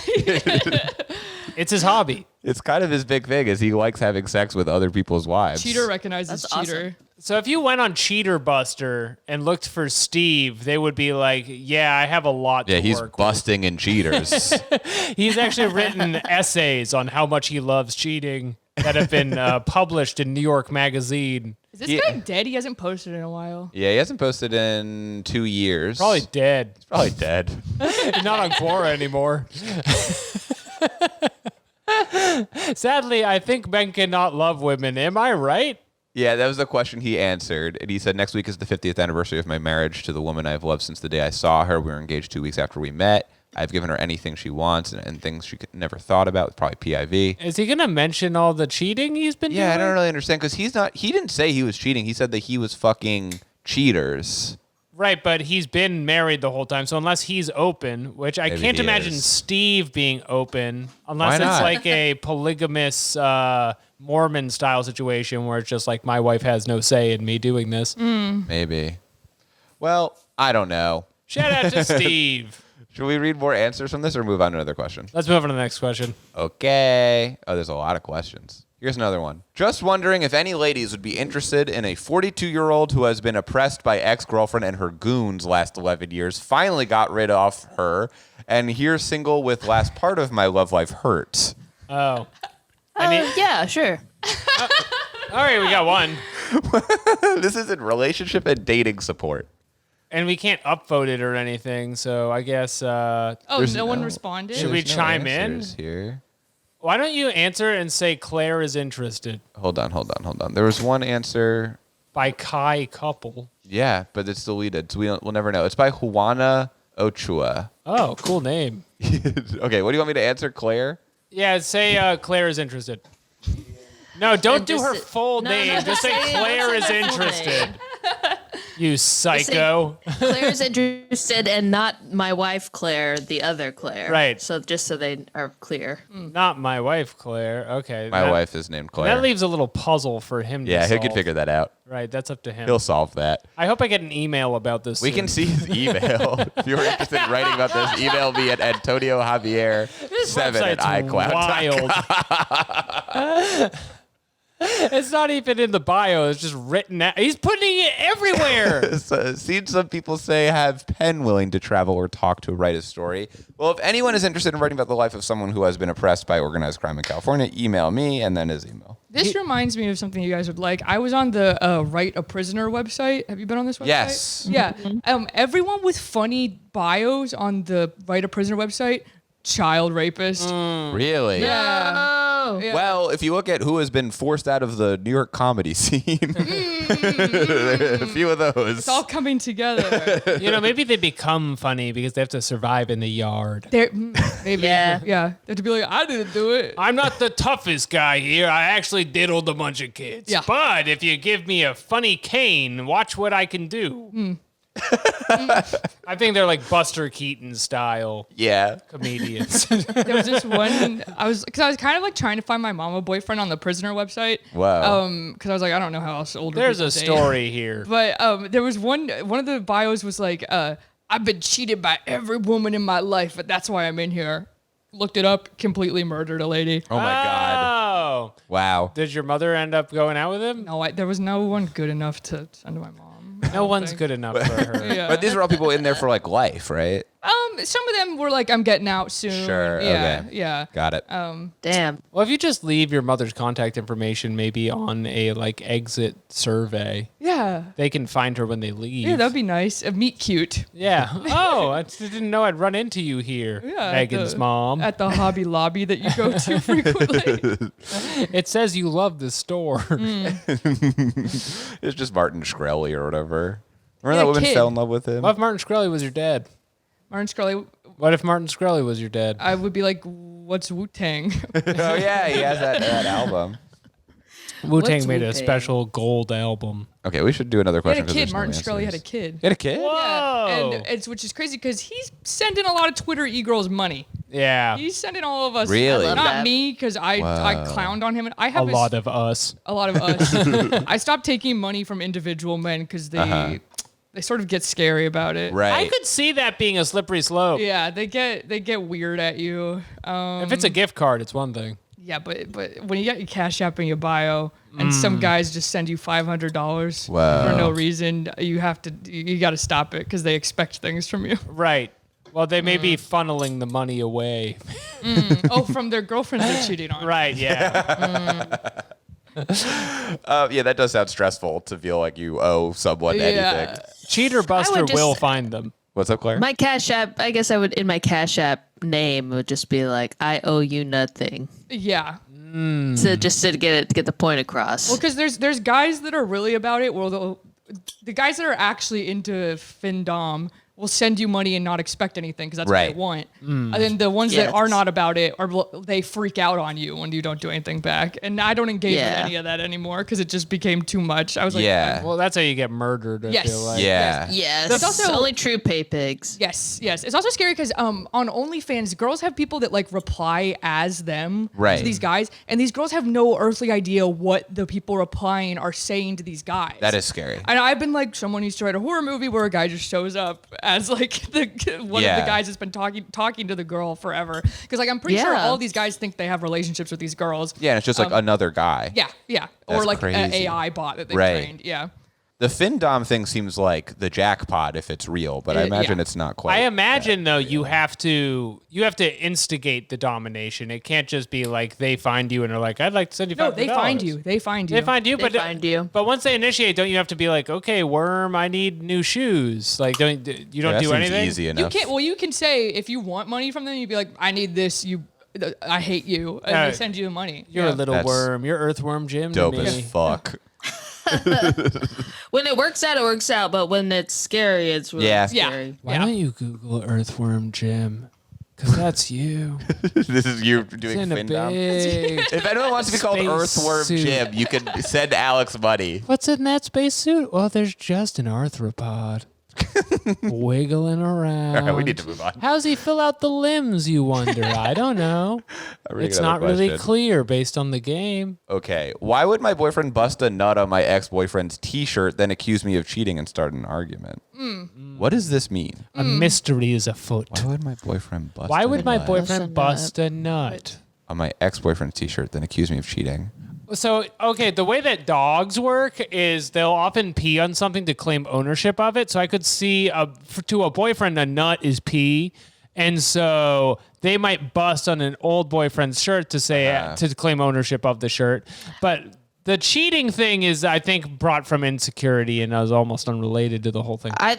It's his hobby. It's kind of his big thing is he likes having sex with other people's wives. Cheater recognizes That's cheater. awesome. So if you went on CheaterBuster and looked for Steve, they would be like, yeah, I have a lot Yeah, to he's work busting in cheaters. with. He's actually written essays on how much he loves cheating that have been published in New York Magazine. Is this guy dead? He hasn't posted in a while. Yeah, he hasn't posted in 2 years. Probably dead. He's probably dead. He's not on Quora anymore. Sadly, I think men cannot love women. Am I right? Yeah, that was the question he answered. And he said, next week is the 50th anniversary of my marriage to the woman I've loved since the day I saw her. We were engaged 2 weeks after we met. I've given her anything she wants and things she could never thought about. Probably PIV. Is he going to mention all the cheating he's been doing? Yeah, I don't really understand because he didn't say he was cheating. He said that he was fucking cheaters. Right, but he's been married the whole time. So unless he's open, which I Maybe can't he imagine is. Steve being open, unless Why it's not? like a polygamous Mormon style situation where it's just like my wife has no say in me doing this. Maybe. Well, I don't know. Shout out to Steve. Should we read more answers from this or move on to another question? Let's move on to the next question. Okay. Oh, there's a lot of questions. Here's another one. Just wondering if any ladies would be interested in a 42-year-old who has been oppressed by ex-girlfriend and her goons last 11 years, finally got rid of her, and here single with last part of my love life hurts. Oh. Yeah, sure. All right, we got one. This is in relationship and dating support. And we can't upvote it or anything, so I guess Oh, There's no one no- responded? Should we There's chime in? answers here. why don't you answer and say Claire is interested Hold on. There was one answer. by Kai Couple. Yeah, but it's deleted, so we'll never know. It's by Juana Ochua. Oh, cool name. Okay, what do you want me to answer, Claire? Yeah, say Claire is interested. No, don't And do just her say- full No, name. no, Just say say- Claire is say her full interested. name. You psycho. Claire's interested and not my wife Claire, the other Claire. Right. So just so they are clear. Not my wife, Claire. Okay. My wife is named Claire. That leaves a little puzzle for him to Yeah, he solve. could figure that out. Right, that's up to him. He'll solve that. I hope I get an email about this. We soon. can see his email. If you're interested in writing about this, email me at AntonioJavier7 at Website's iCloud. wild. It's not even in the bio. It's just written out. He's putting it everywhere. So, seen some people say have pen willing to travel or talk to write a story. Well, if anyone is interested in writing about the life of someone who has been oppressed by organized crime in California, email me and then his email. This reminds me of something you guys would like. I was on the Write a Prisoner website. Have you been on this website? Yes. Yeah. Everyone with funny bios on the Write a Prisoner website, child rapist. Really? Yeah. Yeah. Well, if you look at who has been forced out of the New York comedy scene, there are a few of those. It's all coming together. Maybe they become funny because they have to survive in the yard. Maybe. Yeah. Yeah. They have to be like, I didn't do it. I'm not the toughest guy here. I actually diddled a bunch of kids. Yeah. But if you give me a funny cane, watch what I can do. I think they're like Buster Keaton style Yeah. comedians. There was this one. I was kind of like trying to find my mama boyfriend on the Prisoner website. Wow. Because I was like, I don't know how else older. There's people a date. story here. But there was one of the bios was like, I've been cheated by every woman in my life, but that's why I'm in here. Looked it up, completely murdered a lady. Oh my God. Oh. Wow. Did your mother end up going out with him? No, there was no one good enough to send to my mom. No one's good enough for her. Yeah. But these are all people in there for like life, right? Some of them were like, I'm getting out soon. Sure, Yeah. okay. Yeah. Got it. Damn. Well, if you just leave your mother's contact information maybe on a like exit survey, Yeah. they can find her when they leave. Yeah, that'd be nice. Meet cute. Yeah. Oh, I didn't know I'd run into you here, Yeah. Megan's mom. At the Hobby Lobby that you go to frequently. It says you love the store. It's just Martin Shkreli or whatever. Remember Yeah, that woman kid. fell in love with him? What if Martin Shkreli was your dad? Martin Shkreli, What if Martin Shkreli was your dad? I would be like, what's Wu-Tang? Oh yeah, he has that album. Wu-Tang What's made a Wu-Tang? special gold album. Okay, we should do another He question. had a 'cause kid. there's no Martin Shkreli had a answers. kid. He had a kid? Whoa. Yeah, and which is crazy because he's sending a lot of Twitter e-girls money. Yeah. He's sending all of us. Really? I love Not that. me, because I Wow. clowned on him. And I A have lot of us. a lot of us. I stopped taking money from individual men because they sort of get scary about it. Right. I could see that being a slippery slope. Yeah, they get weird at you. If it's a gift card, it's one thing. Yeah, but when you got your Cash App in your bio and some guys just send you $500 for no reason, you got to stop it because they expect things from you. Right. Well, they may be funneling the money away. Oh, from their girlfriends they're cheating on. Right. Yeah. Yeah, that does sound stressful to feel like you owe someone anything. CheaterBuster will find them. What's up, Claire? My Cash App, I guess I would, in my Cash App name, would just be like, I owe you nothing. Yeah. So just to get the point across. Well, because there's guys that are really about it. Well, the guys that are actually into findom will send you money and not expect anything because that's what they want. And then the ones that are not about it they freak out on you when you don't do anything back. And I don't engage with any of that anymore because it just became too much. I was like, well, that's how you get murdered. I feel like. Yes. That's also only true pay pigs. Yes. It's also scary because on OnlyFans, girls have people that like reply as them to these guys, and these girls have no earthly idea what the people replying are saying to these guys. That is scary. And I've been like, someone used to write a horror movie where a guy just shows up as like one of the guys that's been talking to the girl forever. Because like I'm pretty sure all these guys think they have relationships with these girls. Yeah, and it's just like another guy. Yeah. Or That's like an crazy. AI bot that they trained. Yeah. The findom thing seems like the jackpot if it's real, but I imagine it's not quite. I imagine though you have to instigate the domination. It can't just be like they find you and are like, I'd like to send you $5. No, they find you. They find you. But once they initiate, don't you have to be like, okay, worm, I need new shoes? Like, don't do anything? Easy enough. You can say if you want money from them, you'd be like, I need this. I hate you, and they send you the money. You're a little worm. You're earthworm Jim. Dope to me. as fuck. When it works out, it works out. But when it's scary, it's really scary. Why don't you Google earthworm Jim? Because that's you. This is you doing In a findom. big If anyone wants to be called space Earthworm suit. Jim, you can send Alex money. What's in that spacesuit? Well, there's just an arthropod wiggling around. All right, we need to move on. How's he fill out the limbs, you wonder? I don't know. It's not really clear based on the game. Okay, why would my boyfriend bust a nut on my ex-boyfriend's T-shirt, then accuse me of cheating and start an argument? What does this mean? A mystery is afoot. Why would my boyfriend bust Why a would my nut boyfriend bust a nut? on my ex-boyfriend's T-shirt, then accuse me of cheating? So, okay, the way that dogs work is they'll often pee on something to claim ownership of it. So I could see to a boyfriend, a nut is pee. And so they might bust on an old boyfriend's shirt to say, to claim ownership of the shirt. But the cheating thing is, I think, brought from insecurity and is almost unrelated to the whole thing. I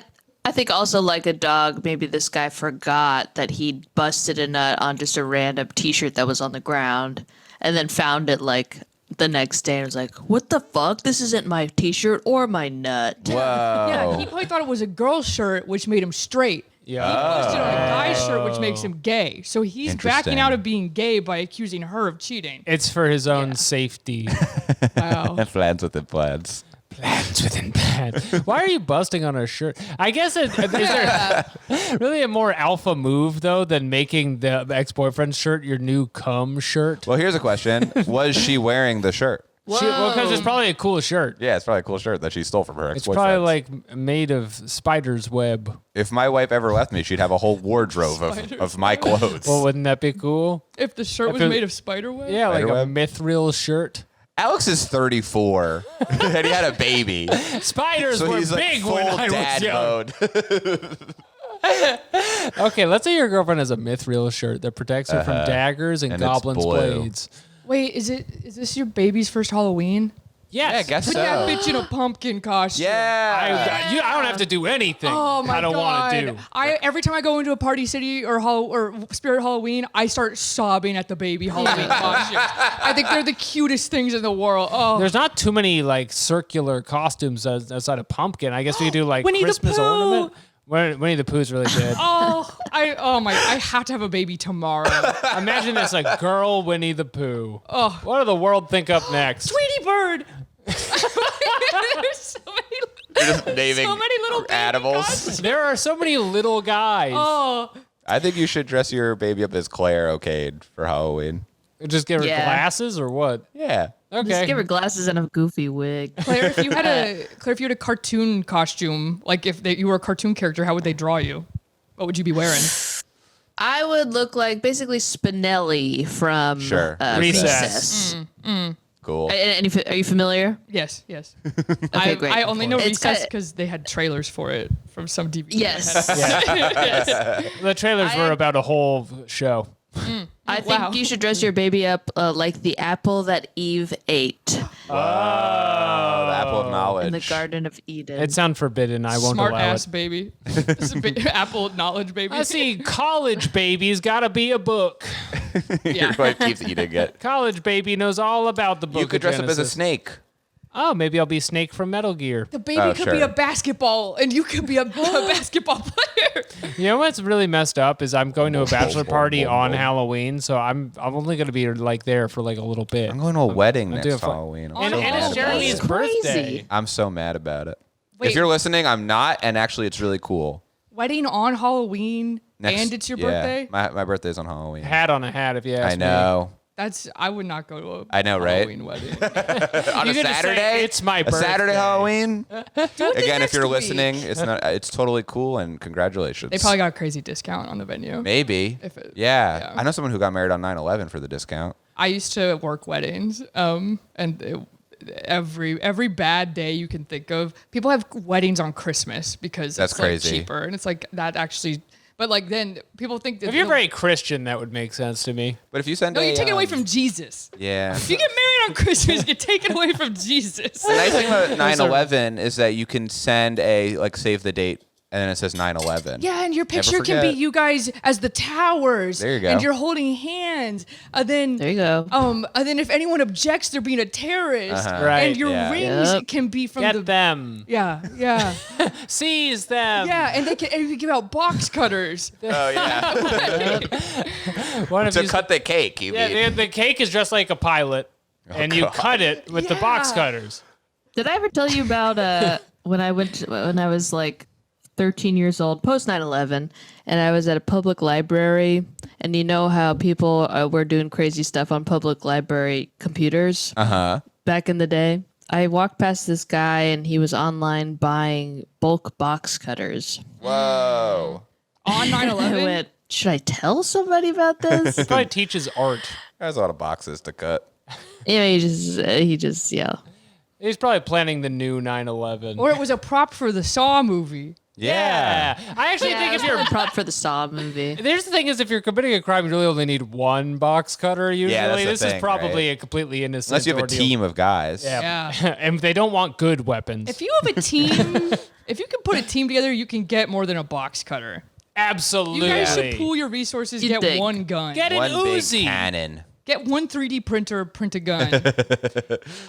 think also like a dog, maybe this guy forgot that he busted a nut on just a random T-shirt that was on the ground and then found it like the next day and was like, what the fuck? This isn't my T-shirt or my nut. Whoa. Yeah, he probably thought it was a girl's shirt, which made him straight. Yeah. He posted on a guy's shirt, which makes him gay. So he's backing Interesting. out of being gay by accusing her of cheating. It's for his own safety. Wow. Plans within plans. Plans within plans. Why are you busting on a shirt? I guess is there really a more alpha move though than making the ex-boyfriend's shirt your new cum shirt? Well, here's a question. Was she wearing the shirt? Well, because it's probably a cool shirt. Yeah, it's probably a cool shirt that she stole from her It's ex-boyfriend. probably like made of spider's web. If my wife ever left me, she'd have a whole wardrobe of my clothes. Well, wouldn't that be cool? If the shirt was made of spider web? Yeah, like a Spiderweb? mithril shirt. Alex is 34, and he had a baby. Spiders So were he's like big full when I was dad young. mode. Okay, let's say your girlfriend has a mithril shirt that protects her from daggers and And it's goblins' blue. blades. Wait, is this your baby's first Halloween? Yes. Yeah, I guess Put so. that bitch in a pumpkin costume. Yeah. I don't have to do anything. Oh my I don't want to do. Every time I go into a Party City or Spirit Halloween, I start sobbing at the baby Halloween costumes. I think they're the cutest things in the world. Oh, There's not too many like circular costumes outside of pumpkin. I guess we could do like Winnie the Christmas Pooh. ornament. Winnie the Pooh's really good. I have to have a baby tomorrow. Imagine this, like girl Winnie the Pooh. Oh, what do the world think up next? Tweety Bird. There's so Just naming so many little baby animals. costumes. There are so many little guys. Oh, I think you should dress your baby up as Claire O'Cade for Halloween. Just give her Yeah. glasses or what? Yeah. Okay. Just give her glasses and a goofy wig. Claire, if you had a cartoon costume, like if you were a cartoon character, how would they draw you? What would you be wearing? I would look like basically Spinelli from Sure. Recess. Cool. Are you familiar? Yes, yes. Okay, great. I only know It's Recess got- because they had trailers for it from some DVD. Yes. Yes. The trailers were about a whole show. I think Wow. you should dress your baby up like the apple that Eve ate Oh, the apple of knowledge. in the Garden of Eden. It sounds forbidden. I won't Smart allow ass it. baby. This is Apple knowledge baby. I see college baby's got to be a book. Your Yeah. wife keeps eating it. College baby knows all about the book. You could of dress up as a Genesis. snake. Oh, maybe I'll be Snake from Metal Gear. The baby Oh, could be sure. a basketball, and you could be a basketball player. You know what's really messed up is I'm going to a bachelor party on boom. Halloween, so I'm only going to be like there for like a little bit. I'm going to a wedding doing next fun. Halloween. And, Oh, and it's that's Jeremy's crazy. birthday. I'm so mad about it. Wait. If you're listening, I'm not, and actually, it's really cool. Wedding on Halloween, and it's your birthday. My birthday's on Halloween. Hat on a hat, if you ask I know. I would not go to a I know, right? Halloween wedding. On a You're gonna say, Saturday, "It's my a Saturday birthday." Halloween. Again, if next you're week. listening, it's totally cool, and congratulations. They probably got a crazy discount on the venue. Maybe. Yeah. Yeah. I know someone who got married on 9/11 for the discount. I used to work weddings, and every bad day you can think of, people have weddings on Christmas because That's it's like crazy. cheaper, and it's like that actually. But like then people think that If you're very Christian, that would make sense to me. But if you send no, you take it away from Jesus. Yeah. If you get married on Christmas, you take it away from Jesus. The nice thing about 9/11 is that you can send a save the date, and then it says 9/11. Yeah, and your picture can be forget. you guys as the towers. There you go. And you're holding hands. Then there you go. and then if anyone objects, they're being a terrorist. Right, And your yeah. rings Yep. can be from Get the them. Yeah, yeah. Seize them. Yeah, and you can give out box cutters. Oh yeah. One of To these- cut the cake, you mean? Yeah, the cake is just like a pilot, and you God. cut it with the box Yeah. cutters. Did I ever tell you about when I was like 13 years old, post 9/11, and I was at a public library, and you know how people were doing crazy stuff on public library computers back in the day? I walked past this guy, and he was online buying bulk box cutters. Whoa. On I 9/11. went, should I tell somebody about this? Probably teaches art. There's a lot of boxes to cut. He just, yeah. He's probably planning the new 9/11. Or it was a prop for the Saw movie. Yeah. I actually Yeah, think if it was you're a prop for the Saw movie. There's the thing is, if you're committing a crime, you really only need one box cutter. Usually, that's the this is thing, probably right? a completely innocent. Unless you have a ordeal. team of guys. Yeah, Yeah. and they don't want good weapons. If you have a team, if you can put a team together, you can get more than a box cutter. Absolutely. You guys should pool your resources, You'd get think. one gun. Get an One big Uzi. cannon. Get one 3D printer, print a gun.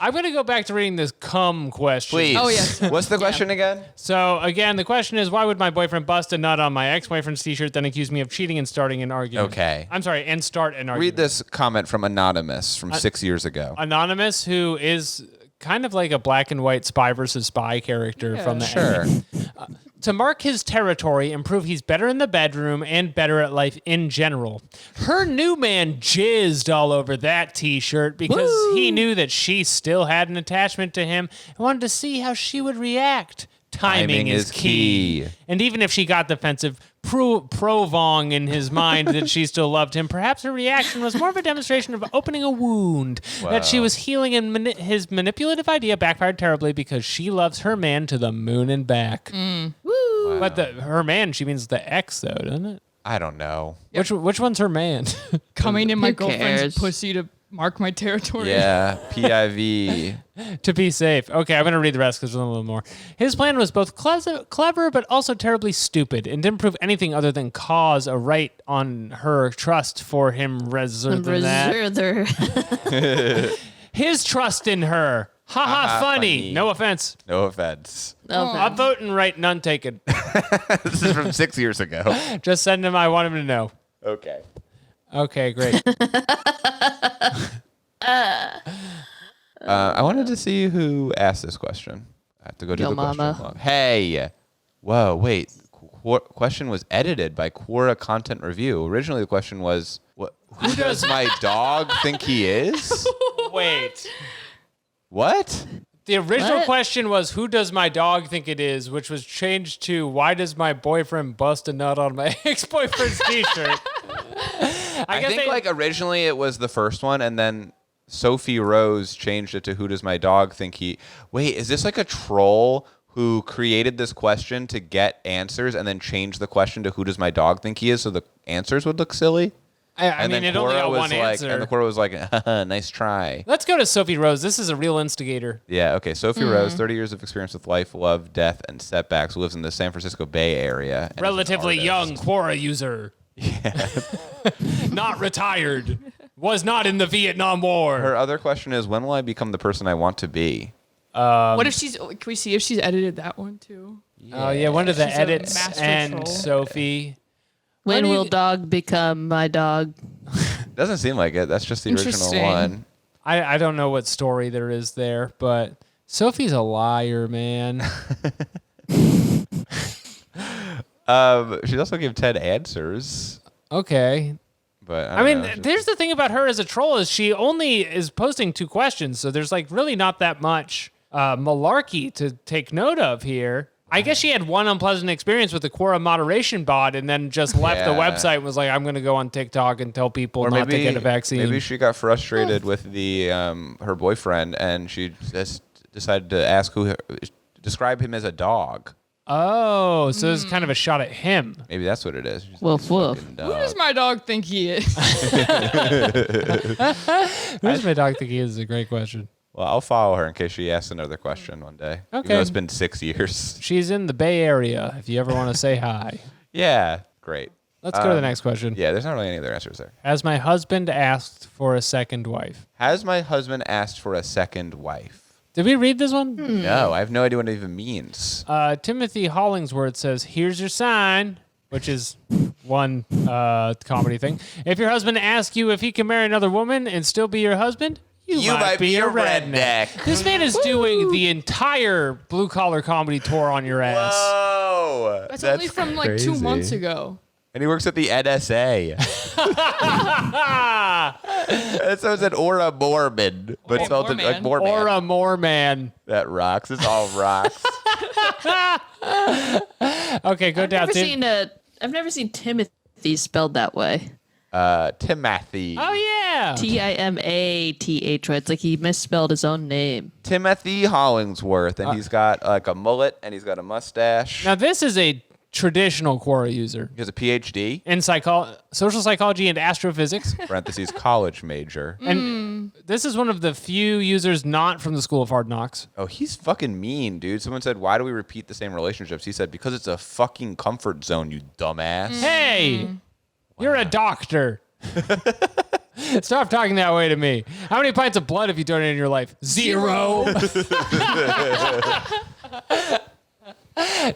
I'm going to go back to reading this cum question. Please. Oh, yes. What's the question again? So, again, the question is, why would my boyfriend bust a nut on my ex-boyfriend's t-shirt, then accuse me of cheating and starting an argument? Okay. I'm sorry, and start an argument. Read this comment from Anonymous from 6 years ago. Anonymous, who is kind of like a black and white spy versus spy character from the Sure. To mark his territory and prove he's better in the bedroom and better at life in general. Her new man jizzed all over that t-shirt because he knew that she still had an attachment to him and wanted to see how she would react. Timing is key. And even if she got defensive, provong in his mind that she still loved him, perhaps her reaction was more of a demonstration of opening a wound. That she was healing, and his manipulative idea backfired terribly because she loves her man to the moon and back. But her man, she means the ex, though, doesn't it? I don't know. Which one's her man? Coming in my Who girlfriend's cares? pussy to mark my territory. Yeah, PIV. To be safe. Okay, I'm going to read the rest because there's a little more. His plan was both clever but also terribly stupid and didn't prove anything other than cause a right on her trust for him rather than that. His trust in her. Ha ha, funny. funny. No offense. No offense. I'm voting right, none taken. This is from 6 years ago. Just send him, I want him to know. Okay. Okay, great. I wanted to see who asked this question. I have to go to Yo the mama. question log. Hey. Whoa, wait. Question was edited by Quora Content Review. Originally, the question was, who does my dog think he is? Wait. What? The original What? question was, who does my dog think it is? Which was changed to, why does my boyfriend bust a nut on my ex-boyfriend's t-shirt? I think like originally it was the first one, and then Sophie Rose changed it to "Who does my dog think he?" Wait, is this like a troll who created this question to get answers, and then changed the question to "Who does my dog think he is?" so the answers would look silly? I mean, it only got one answer. And the Quora was like, nice try. Let's go to Sophie Rose. This is a real instigator. Yeah, okay. Sophie Rose, 30 years of experience with life, love, death, and setbacks, lives in the San Francisco Bay Area. Relatively young Quora user. Yeah. Not retired. Was not in the Vietnam War. Her other question is, when will I become the person I want to be? What if she's? Can we see if she's edited that one too? Oh, yeah. When did the She's a edits master end, troll. Sophie? When will dog become my dog? Doesn't seem like it. That's just the original Interesting. one. I don't know what story there is there, but Sophie's a liar, man. She's also gave 10 answers. Okay. But I mean, don't know. there's the thing about her as a troll is she only is posting 2 questions, so there's like really not that much malarkey to take note of here. I guess she had one unpleasant experience with the Quora moderation bot and then just left the Yeah. website and was like, I'm going to go on TikTok and tell people not to get a vaccine. Maybe she got frustrated with the her boyfriend, and she just decided to ask describe him as a dog. Oh, so it's kind of a shot at him. Maybe that's what it is. She's Woof, like, woof. "Fucking Who dog." does my dog think he is? Who's my dog think he is a great question. Well, I'll follow her in case she asks another question one day. Even Okay. though it's been 6 years. She's in the Bay Area if you ever want to say hi. Yeah, great. Let's go to the next question. Yeah, there's not really any other answers there. Has my husband asked for a second wife? Has my husband asked for a second wife? Did we read this one? No, I have no idea what it even means. Timothy Hollingsworth says, here's your sign, which is one comedy thing. If your husband asks you if he can marry another woman and still be your husband, you might be a redneck. This man is doing the entire blue-collar comedy tour on your ass. Whoa! That's only from like 2 months ago. And he works at the NSA. That sounds an Aura Mormon, but Hey, spelled Mormon. like Mormon. Or a more man. That rocks. It's all rocks. Okay, go down. I've never seen Timothy spelled that way. Timothy. Oh, yeah. Timath. It's like he misspelled his own name. Timothy Hollingsworth, and he's got like a mullet, and he's got a mustache. Now, this is a traditional Quora user He has a PhD, in social psychology and astrophysics. parentheses, college major. And this is one of the few users not from the School of Hard Knocks. Oh, he's fucking mean, dude. Someone said, why do we repeat the same relationships? He said, because it's a fucking comfort zone, you dumbass. Hey, you're a doctor. Stop talking that way to me. How many pints of blood have you donated in your life? 0.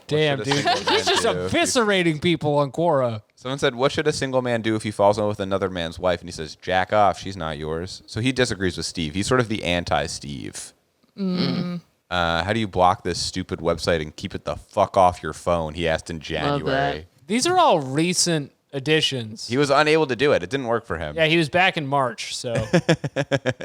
Damn, What should a dude. single He's man just do? eviscerating people on Quora. Someone said, what should a single man do if he falls in love with another man's wife? And he says, jack off. She's not yours. So he disagrees with Steve. He's sort of the anti-Steve. How do you block this stupid website and keep it the fuck off your phone? He asked in January. These are all recent additions. He was unable to do it. It didn't work for him. Yeah, he was back in March, so.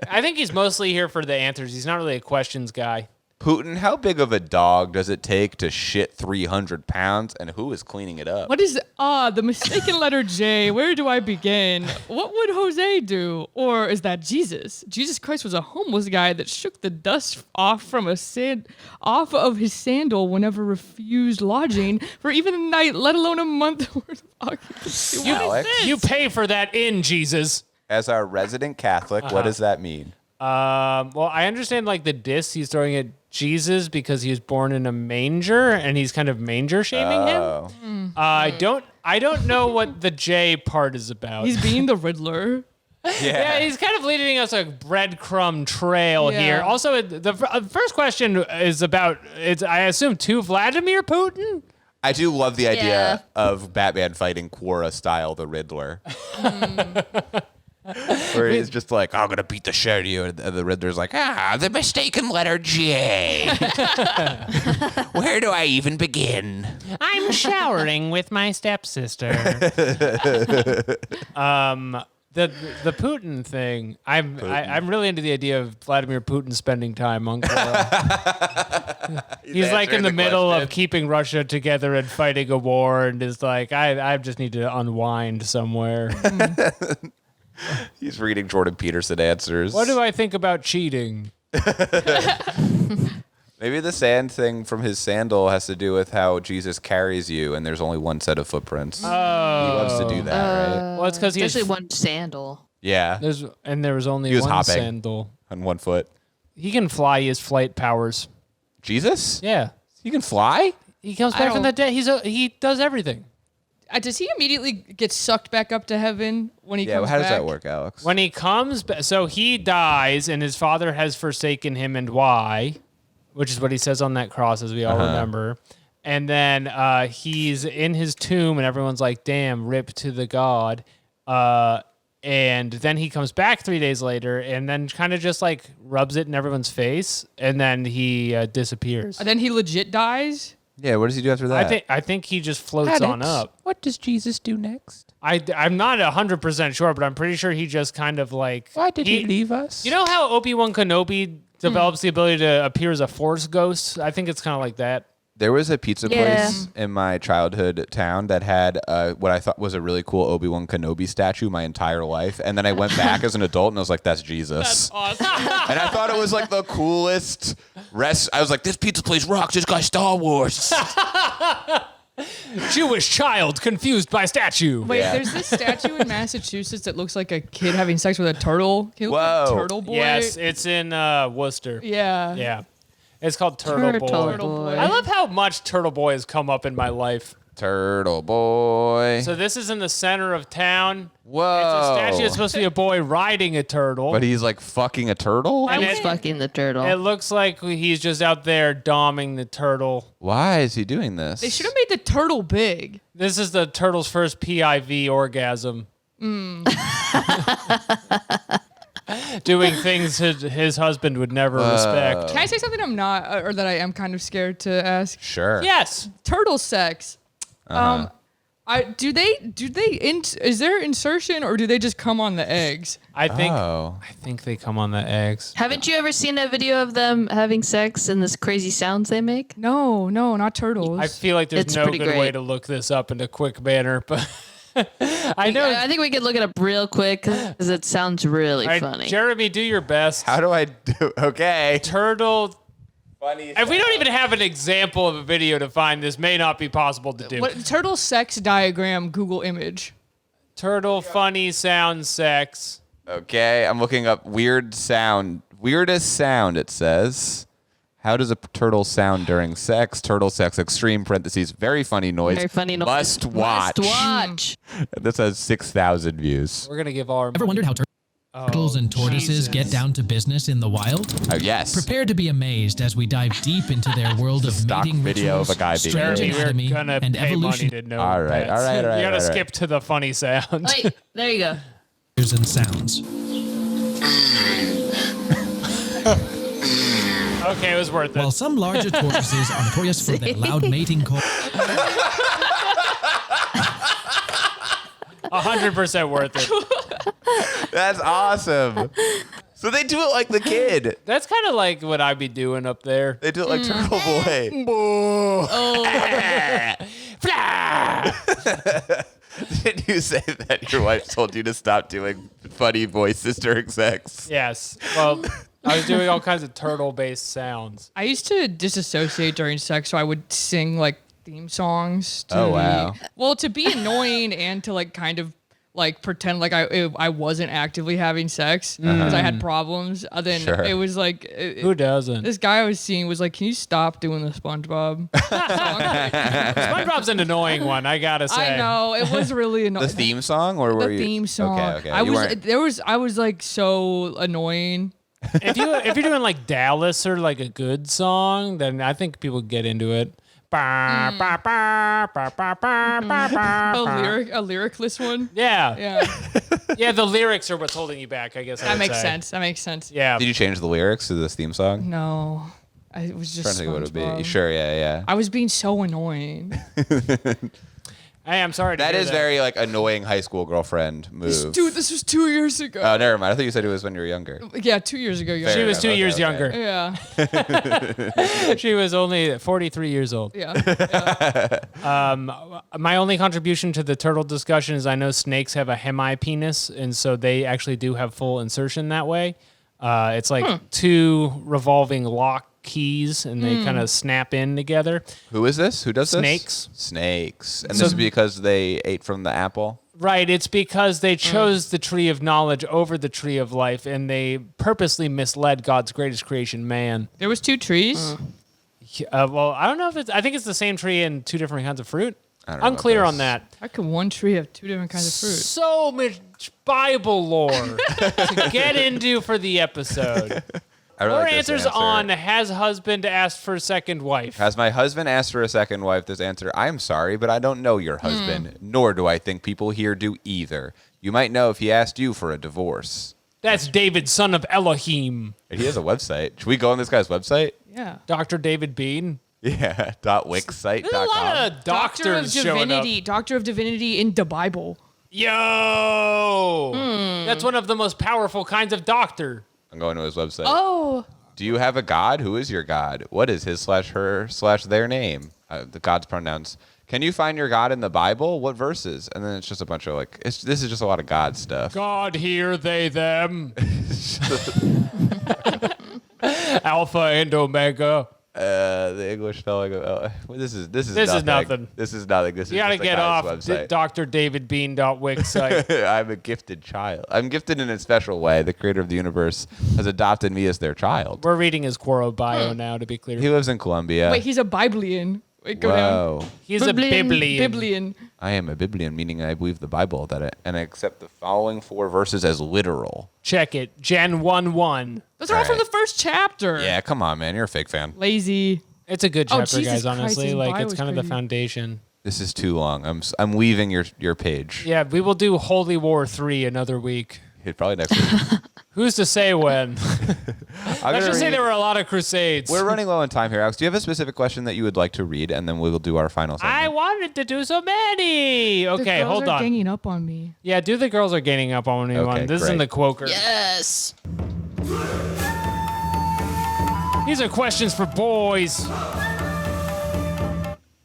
I think he's mostly here for the answers. He's not really a questions guy. Putin, how big of a dog does it take to shit 300 pounds, and who is cleaning it up? What is the mistaken letter J? Where do I begin? What would Jose do? Or is that Jesus? Jesus Christ was a homeless guy that shook the dust off of his sandal whenever refused lodging for even a night, let alone a month worth of occupancy. Alex? You pay for that in, Jesus. As our resident Catholic, what does that mean? Well, I understand like the diss he's throwing at Jesus because he was born in a manger and he's kind of manger shaming him. I don't know what the J part is about. He's being the Riddler. Yeah, he's kind of leading us a breadcrumb trail Yeah. here. Also, the first question is about, I assume, to Vladimir Putin? I do love the idea Yeah. of Batman fighting Quora style the Riddler. Where he's just like, I'm going to beat the shit out of you. And the Riddler's like, the mistaken letter J. Where do I even begin? I'm showering with my stepsister. The Putin thing. I'm really into the idea of Vladimir Putin spending time on Quora. He's like in answering the the middle question. of keeping Russia together and fighting a war, and is like, I just need to unwind somewhere. He's reading Jordan Peterson answers. What do I think about cheating? Maybe the sand thing from his sandal has to do with how Jesus carries you, and there's only one set of footprints. He loves to do that, right? Well, it's because There's only one sandal. Yeah, there was only He was one hopping. sandal. on one foot. He can fly. He has flight powers. Jesus? Yeah, He can fly? he comes back from the dead. He does everything. Does he immediately get sucked back up to heaven when he Yeah, comes how does back? that work, Alex? When he comes, so he dies, and his father has forsaken him, and why? Which is what he says on that cross, as we all remember. And then he's in his tomb, and everyone's like, "Damn, rip to the god." And then he comes back 3 days later, and then kind of just like rubs it in everyone's face, and then he disappears. And then he legit dies. Yeah, what does he do after that? I think he just floats on up. What does Jesus do next? I'm not 100% sure, but I'm pretty sure he just kind of like. Why did he leave us? You know how Obi-Wan Kenobi develops the ability to appear as a Force ghost? I think it's kind of like that. There was a pizza place in my childhood town that had what I thought was a really cool Obi-Wan Kenobi statue my entire life. And then I went back as an adult and I was like, that's Jesus. That's awesome. And I thought it was like the coolest I was like, this pizza place rocks. This guy's Star Wars. Jewish child confused by statue. Wait, Yeah. there's this statue in Massachusetts that looks like a kid having sex with a turtle. Can you look Whoa. up Turtle Boy? Yes, it's in Worcester. Yeah. Yeah. It's called Turtle Boy. Turtle Boy. I love how much Turtle Boy has come up in my life. Turtle boy. So this is in the center of town. Whoa. It's a statue. It's supposed to be a boy riding a turtle. But he's like fucking a turtle? And He's fucking the turtle. it looks like he's just out there doming the turtle. Why is he doing this? They should have made the turtle big. This is the turtle's first PIV orgasm. Doing things his husband would never respect. Can I say something I'm not, or that I am kind of scared to ask? Sure. Yes. Turtle sex. Is there insertion or do they just come on the eggs? I think Oh. they come on the eggs. Haven't you ever seen a video of them having sex and this crazy sounds they make? No, not turtles. I feel like there's It's no pretty good way great. to look this up in a quick manner, but I know. I think we could look it up real quick because it sounds really All right, funny. Jeremy, do your best. How do I do? Okay. Turtle. Funny. If we don't even have an example of a video to find, this may not be possible to do. What turtle sex diagram Google image? Turtle funny sound sex. Okay, I'm looking up weirdest sound, it says. How does a turtle sound during sex? Turtle sex extreme parentheses, very funny noise. Very funny noise. Must watch. Must watch. This has 6,000 views. We're gonna give our. Ever wondered how turtles and tortoises Jesus. get down to business in the wild? Oh, yes. Prepare to be amazed as we dive deep into their world of Stock mating video of rituals, a guy being strange Jeremy, we're anatomy, gonna and pay evolution money to know. All right, that. all right, all right, You gotta all right. skip to the funny sound. Wait, there you go. and sounds. Okay, it was worth While it. some larger tortoises are notorious for their loud mating call, 100% worth it. That's awesome. So they do it like the kid. That's kind of like what I'd be doing up there. They do it like Turtle Boy. Did you say that your wife told you to stop doing funny voices during sex? Yes. Well, I was doing all kinds of turtle-based sounds. I used to disassociate during sex, so I would sing like theme songs. To Oh, wow. Well, to be annoying and to like kind of like pretend like I wasn't actively having sex because I had problems. Then Sure. it was like Who doesn't? this guy I was seeing was like, "Can you stop doing the SpongeBob?" SpongeBob's an annoying one, I gotta say. I know it was really annoying. The theme song, or were The you? theme song. Okay. I You was weren't- I was like so annoying. If you're doing like Dallas or like a good song, then I think people get into it. Ba, ba, ba, ba, ba, ba, ba, ba, A lyricless one. Yeah. Yeah, The lyrics are what's holding you back, I guess. I that would makes say. sense. That makes sense. Yeah. Did you change the lyrics to this theme song? No, it was just Trying to think what it would be. SpongeBob. Sure, yeah. I was being so annoying. Hey, I'm sorry to That hear is very like annoying high school girlfriend move. Dude, this was 2 years ago. Oh, never mind. I thought you said it was when you were younger. Yeah, 2 years ago. Fair She was enough. 2 Okay, years okay. younger. Yeah. She was only 43 years old. Yeah. My only contribution to the turtle discussion is I know snakes have a hemi-penis, and so they actually do have full insertion that way. It's like two revolving lock keys, and they kind of snap in together. Who is this? Who does this? Snakes. Snakes. And this is because they ate from the apple? Right, it's because they chose the tree of knowledge over the tree of life, and they purposely misled God's greatest creation, man. There was 2 trees. Well, I don't know if it's. I think it's the same tree and 2 different kinds of fruit. I don't know Unclear about on this. that. How could one tree have 2 different kinds of fruit? So much Bible lore to get into for the episode. I really Or like this answers answer. on has husband asked for second wife. Has my husband asked for a second wife? This answer, I'm sorry, but I don't know your husband, nor do I think people here do either. You might know if he asked you for a divorce. That's David, son of Elohim. He has a website. Should we go on this guy's website? Yeah. Dr. David Bean. Yeah, There's a lot .wixsite.com. of doctors showing up. Doctor of Divinity in the Bible. Yo! That's one of the most powerful kinds of doctor. I'm going to his website. Oh. Do you have a god? Who is your god? What is his/her/their name? The god's pronouns. Can you find your god in the Bible? What verses? And then it's just a bunch of like, this is just a lot of God stuff. God, hear they, them. Alpha and Omega. The English spelling of this is This is nothing. nothing. This is nothing. This You is gotta just a get guy's off website. drdavidbean.wixsite. I'm a gifted child. I'm gifted in a special way. The creator of the universe has adopted me as their child. We're reading his Quoro bio now, to be clear. He lives in Colombia. Wait, he's a Biblian. Wait, go down. Whoa. He's a Biblian. Biblian. I am a Biblian, meaning I believe the Bible and I accept the following 4 verses as literal. Check it. Gen 1-1. Those are all from Alright. the first chapter. Yeah, come on, man. You're a fake fan. Lazy. It's a good Oh, chapter, Jesus guys, Christ, honestly. his Like, bio it's is kind of the crazy. foundation. This is too long. I'm leaving your page. Yeah, we will do Holy War 3 another week. Probably next week. Who's to say when? I'm Let's gonna just say read- there were a lot of crusades. We're running low on time here, Alex. Do you have a specific question that you would like to read, and then we will do our final segment? I wanted to do so many. The Okay, girls hold are on. ganging up on me. Yeah, do the girls are gaining up on anyone. Okay, This is in great. the Quoker. Yes. These are questions for boys.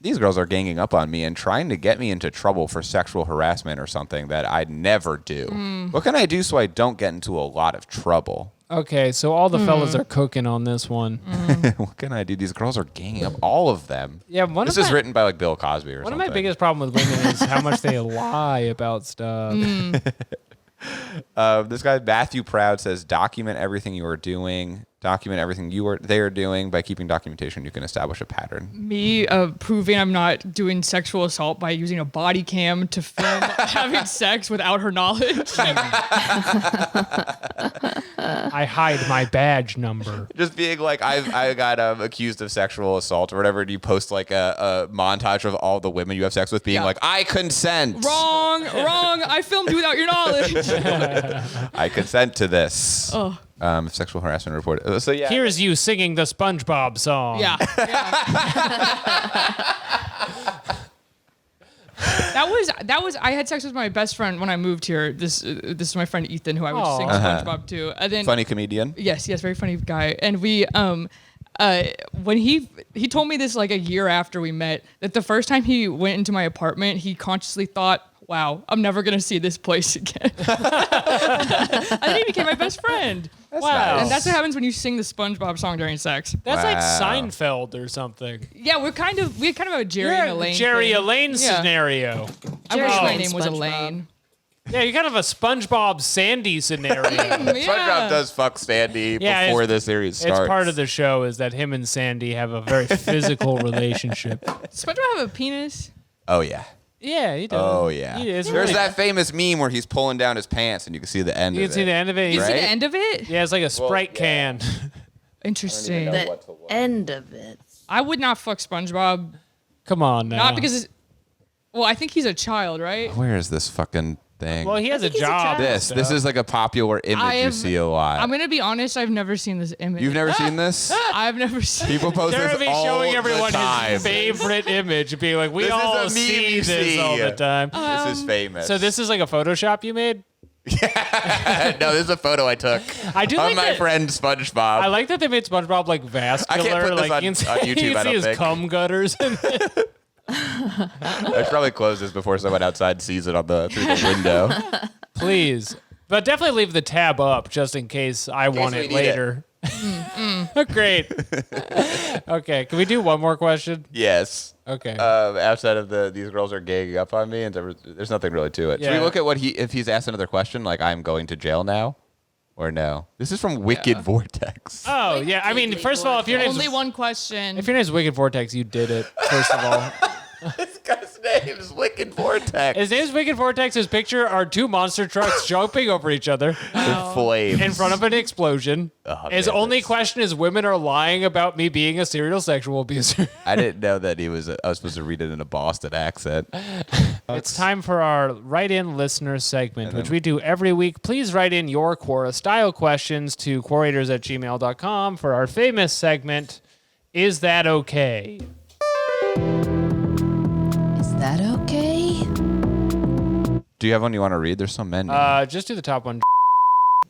These girls are ganging up on me and trying to get me into trouble for sexual harassment or something that I'd never do. What can I do so I don't get into a lot of trouble? Okay, so all the fellas are cooking on this one. What can I do? These girls are ganging up, all of them. Yeah, This is written by like Bill Cosby or One something. of my biggest problems with women is how much they lie about stuff. This guy Matthew Proud says, document everything you are doing. Document everything they are doing. By keeping documentation, you can establish a pattern. Me proving I'm not doing sexual assault by using a body cam to film having sex without her knowledge. I hide my badge number. Just being like, I got accused of sexual assault or whatever. And you post like a montage of all the women you have sex with being Yeah. like, I consent. Wrong. I filmed you without your knowledge. I consent to this. Oh. Sexual harassment report. So yeah. Here's you singing the SpongeBob song. Yeah. That was. I had sex with my best friend when I moved here. This is my friend Ethan, who I would sing SpongeBob to. And then Funny comedian. yes, very funny guy. And we when he told me this like a year after we met, that the first time he went into my apartment, he consciously thought, wow, I'm never gonna see this place again. And then he became my best friend. Wow. nice. And that's what happens when you sing the SpongeBob song during sex. That's like Wow. Seinfeld or something. Yeah, we kind of have a Jerry and Elaine. Jerry thing. Elaine Yeah. scenario. I wish Jerry my and name was SpongeBob. Elaine. Yeah, you're kind of a SpongeBob Sandy scenario. SpongeBob does fuck Sandy Yeah, before it's- the series starts. It's part of the show is that him and Sandy have a very physical relationship. SpongeBob have a penis? Oh yeah. Yeah, he does. Oh yeah. He is There's really- that famous meme where he's pulling down his pants and you can see the end You of can see it. the end of it. You He's- see Right? the end of it? Yeah, it's like a Sprite can. Interesting. The end of it. I would not fuck SpongeBob. Come on now. Not because well, I think he's a child, right? Where is this fucking thing. Well, he has a think he's job. attractive. This is like a popular image you see a lot. I'm gonna be honest. I've never seen this image. You've never seen this? I've never seen. People post this Jeremy all showing the everyone time. his favorite image, being like, "We This is all a meme see you this see. all the time." This is famous. So this is like a Photoshop you made. no, this is a photo I took I do of like my that. friend SpongeBob. I like that they made SpongeBob like vascular. I can't put this like on- you can see, on YouTube, you I can see don't his think. cum gutters. I should probably close this before someone outside sees it through the window. Please, but definitely leave the tab up just in case I want we it need later. Great. Okay, can we do one more question? Yes. Okay. Outside of these girls are ganging up on me, and there's nothing really to it. Should we Yeah. look at if he's asked another question, like I'm going to jail now, or no? This is from Wicked Vortex. Oh yeah, I mean, first of all, if your name's Only one question. Wicked Vortex, you did it. First of all, This guy's name is Wicked Vortex. his name's Wicked Vortex. His picture are two monster trucks jumping over each other Flames in front of an explosion. Oh, His man, only that's- question is, women are lying about me being a serial sexual abuser. I didn't know that I was supposed to read it in a Boston accent. It's time for our write-in listener segment, which we do every week. Please write in your Quora-style questions to quorators@gmail.com for our famous segment, Is That Okay? Is that okay? Do you have one you want to read? There's so many. Just do the top one.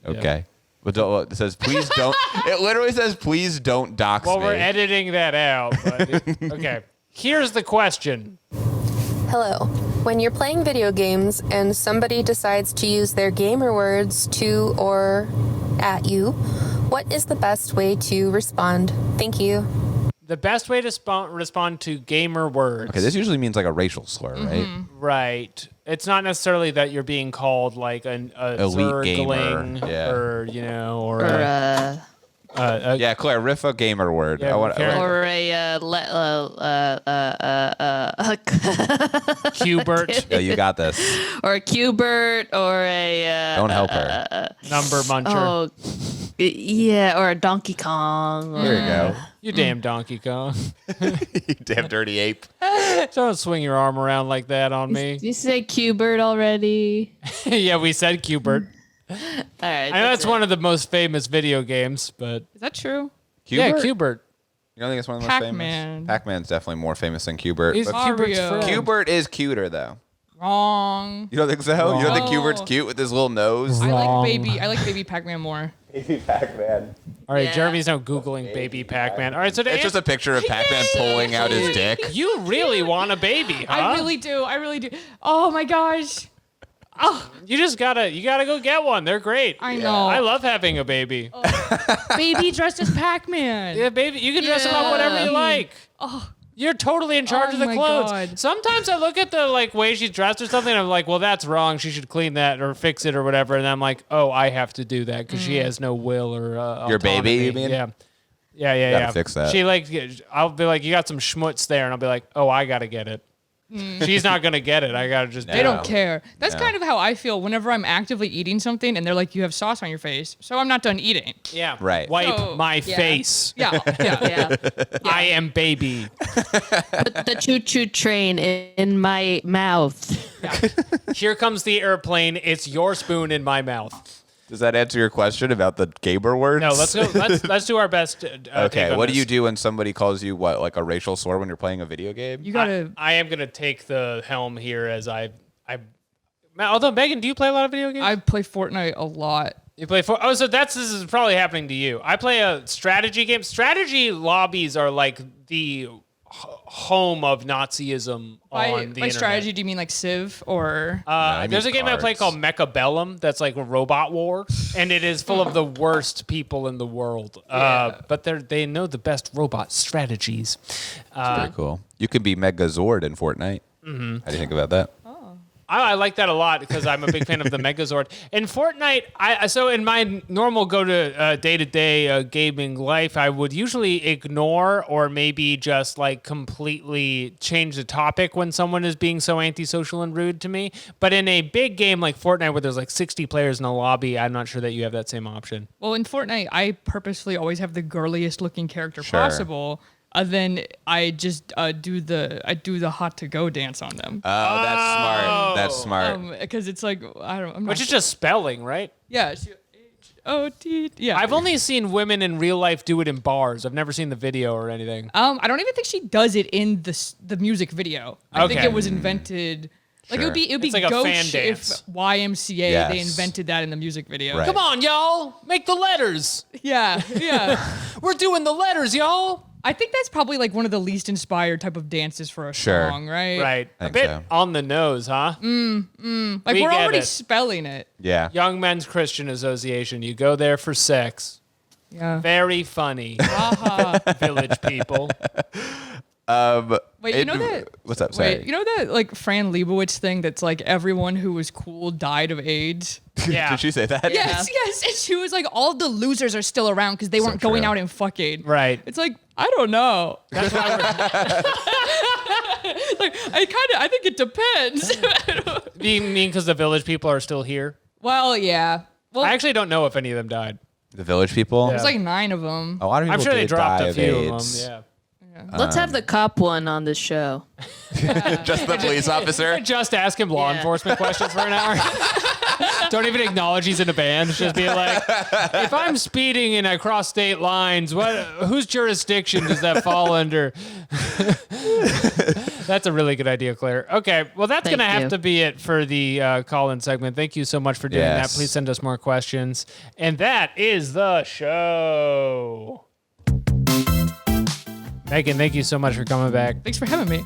Okay. Well, it says, please don't. It literally says, please don't dox Well, me. we're editing that out. But okay. Here's the question. Hello. When you're playing video games and somebody decides to use their gamer words to or at you, what is the best way to respond? Thank you. The best way to respond to gamer words. Okay, this usually means like a racial slur, right? Right. It's not necessarily that you're being called like a Elite gamer, zergling yeah. or, you know, or Or Yeah, Claire, riff a gamer word. Yeah, I want. Karen. or a Qbert, Yeah, you got this. or a Qbert or a Don't help her. number muncher. yeah, or a Donkey Kong. There you go. You damn Donkey Kong. You damn dirty ape. Don't swing your arm around like that on me. Did you say Qbert already? Yeah, we said Qbert. All right. I know that's one of the most famous video games, but Is that true? yeah, Qbert? Qbert. You don't think it's one of the most Pac-Man. famous? Pac-Man's definitely more famous than Qbert. He's but Qbert's Mario. friend. Qbert is cuter though. Wrong. You don't think so? You don't think No. Qbert's cute with his little nose? I Wrong. like baby Pac-Man more. Baby Pac-Man. All right, Yeah. Jeremy's now Googling baby Pac-Man. All right, so to It's just a picture of Pac-Man pulling out his dick. you really want a baby, huh? I really do. I really do. Oh my gosh. You just gotta go get one. They're great. I know. I love having a baby. Baby dressed as Pac-Man. Yeah, baby, you can dress them up whatever you like. You're totally in charge Oh of the my clothes. God. Sometimes I look at the like way she's dressed or something, and I'm like, well, that's wrong. She should clean that or fix it or whatever. And I'm like, oh, I have to do that because she has no will or Your baby, autonomy. you mean? Yeah. Yeah. Gotta fix that. She like, I'll be like, you got some schmutz there, and I'll be like, oh, I gotta get it. She's not gonna get it. I gotta just. They do don't it. care. That's No. kind of how I feel whenever I'm actively eating something and they're like, you have sauce on your face. So I'm not done eating. Yeah. Right. Wipe So, my yeah. face. Yeah. Yeah. Yeah. I am baby. Put the choo-choo train in my mouth. Here comes the airplane. It's your spoon in my mouth. Does that answer your question about the gamer words? No, let's go. Let's do our best. Okay, take on what do this. you do when somebody calls you what, like a racial slur when you're playing a video game? You gotta. I am gonna take the helm here as I. Although Megan, do you play a lot of video games? I play Fortnite a lot. You play for so this is probably happening to you. I play a strategy game. Strategy lobbies are like the home of Nazism By on the internet. strategy, do you mean like Civ or? I There's a mean game I play cards. called Mechabellum that's like a robot war, and it is full of the worst people in the world. But they know the best robot strategies. Very cool. You can be Megazord in Fortnite. Mm-hmm. How do you think about that? I like that a lot because I'm a big fan of the Megazord. In Fortnite, so in my normal day-to-day gaming life, I would usually ignore or maybe just like completely change the topic when someone is being so antisocial and rude to me. But in a big game like Fortnite where there's like 60 players in a lobby, I'm not sure that you have that same option. Well, in Fortnite, I purposely always have the girliest looking character Sure. possible. then I just do the hot to go dance on them. Oh, that's smart. That's smart. Because it's like I don't. I'm Which not, is just spelling, right? yeah. H-O-T. Yeah. I've only seen women in real life do it in bars. I've never seen the video or anything. I don't even think she does it in the music video. I think Okay. it was invented. Like Sure. it would be It's like a fan gauche dance. if YMCA they Yes. invented that in the music video. Right. Come on, y'all. Make the letters. Yeah, yeah. We're doing the letters, y'all. I think that's probably like one of the least inspired type of dances for a Sure. song, right? Right. A think bit so. on the nose, huh? Like We we're get already it. spelling it. Yeah. Young Men's Christian Association. You go there for sex. Yeah. Very funny. Haha. Village people. Wait, you know that? What's up? Sorry. Wait, you know that like Fran Lebowitz thing that's like everyone who was cool died of AIDS? Yeah. Did she say that? Yes, yes. And she was like, all the losers are still around because they weren't going true. out and fucking. Right. It's like, I don't know. That's why Like, I think it depends. you mean because the village people are still here? Well, yeah. Well, I actually don't know if any of them died. The village people. Yeah. there's like 9 of them. A lot of people I'm sure they did dropped die a of few AIDS. of them. Let's have the cop one on this show. Just the police officer. Just ask him law Yeah. enforcement questions for an hour. Don't even acknowledge he's in a band. Just be like, if I'm speeding and I cross state lines, whose jurisdiction does that fall under? That's a really good idea, Claire. Okay, well, that's Thank going to have you. to be it for the call-in segment. Thank you so much for doing Yes. that. Please send us more questions. And that is the show. Megan, thank you so much for coming back. Thanks for having me.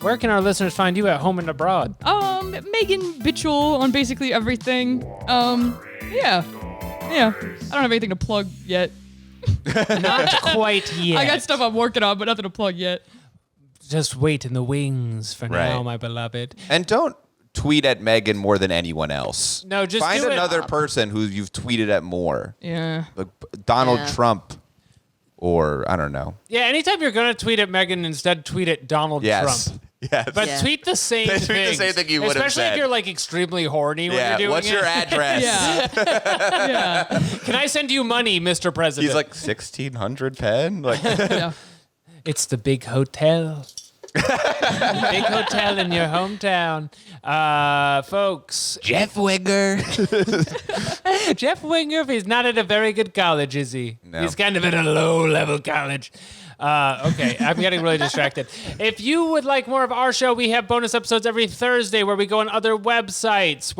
Where can our listeners find you at home and abroad? Megan Bitchell on basically everything. Yeah. I don't have anything to plug yet. Not quite yet. I got stuff I'm working on, but nothing to plug yet. Just wait in the wings for Right. now, my beloved. And don't tweet at Megan more than anyone else. No, just find do it. another person who you've tweeted at more. Yeah. Like Donald Yeah. Trump, or I don't know. Yeah, anytime you're going to tweet at Megan, instead tweet at Donald Yes. Trump. Yes. But Yeah. tweet the same Tweet the thing. same thing you would have Especially if said. you're like extremely horny when yeah. you're doing What's it. your address? Yeah. Yeah. Can I send you money, Mr. President? He's like 1,600 pen. Like Yeah. It's the big hotel. The big hotel in your hometown. Folks, Jeff Wigger. Jeff Winger, he's not at a very good college, is he? No. He's kind of at a low-level college. Okay, I'm getting really distracted. If you would like more of our show, we have bonus episodes every Thursday where we go on other websites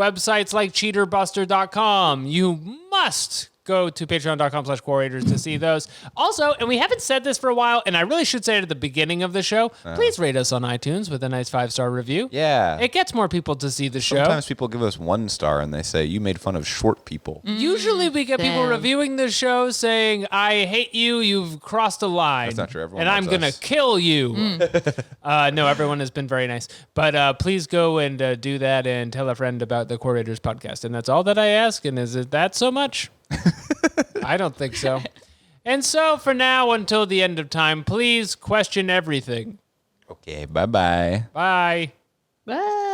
like CheaterBuster.com. You must go to patreon.com/Quorators to see those. Also, and we haven't said this for a while, and I really should say it at the beginning of the show, please rate us on iTunes with a nice 5-star review. Yeah. It gets more people to see the show. Sometimes people give us 1 star and they say you made fun of short people. Usually we get people Damn. reviewing the show saying, I hate you, you've crossed a line. That's not true. Everyone and I'm loves going to us. kill you. No, everyone has been very nice. But please go and do that and tell a friend about the Quorators podcast. And that's all that I ask. And is it that so much? I don't think so. And so for now, until the end of time, please question everything. Okay, bye-bye. Bye. Bye.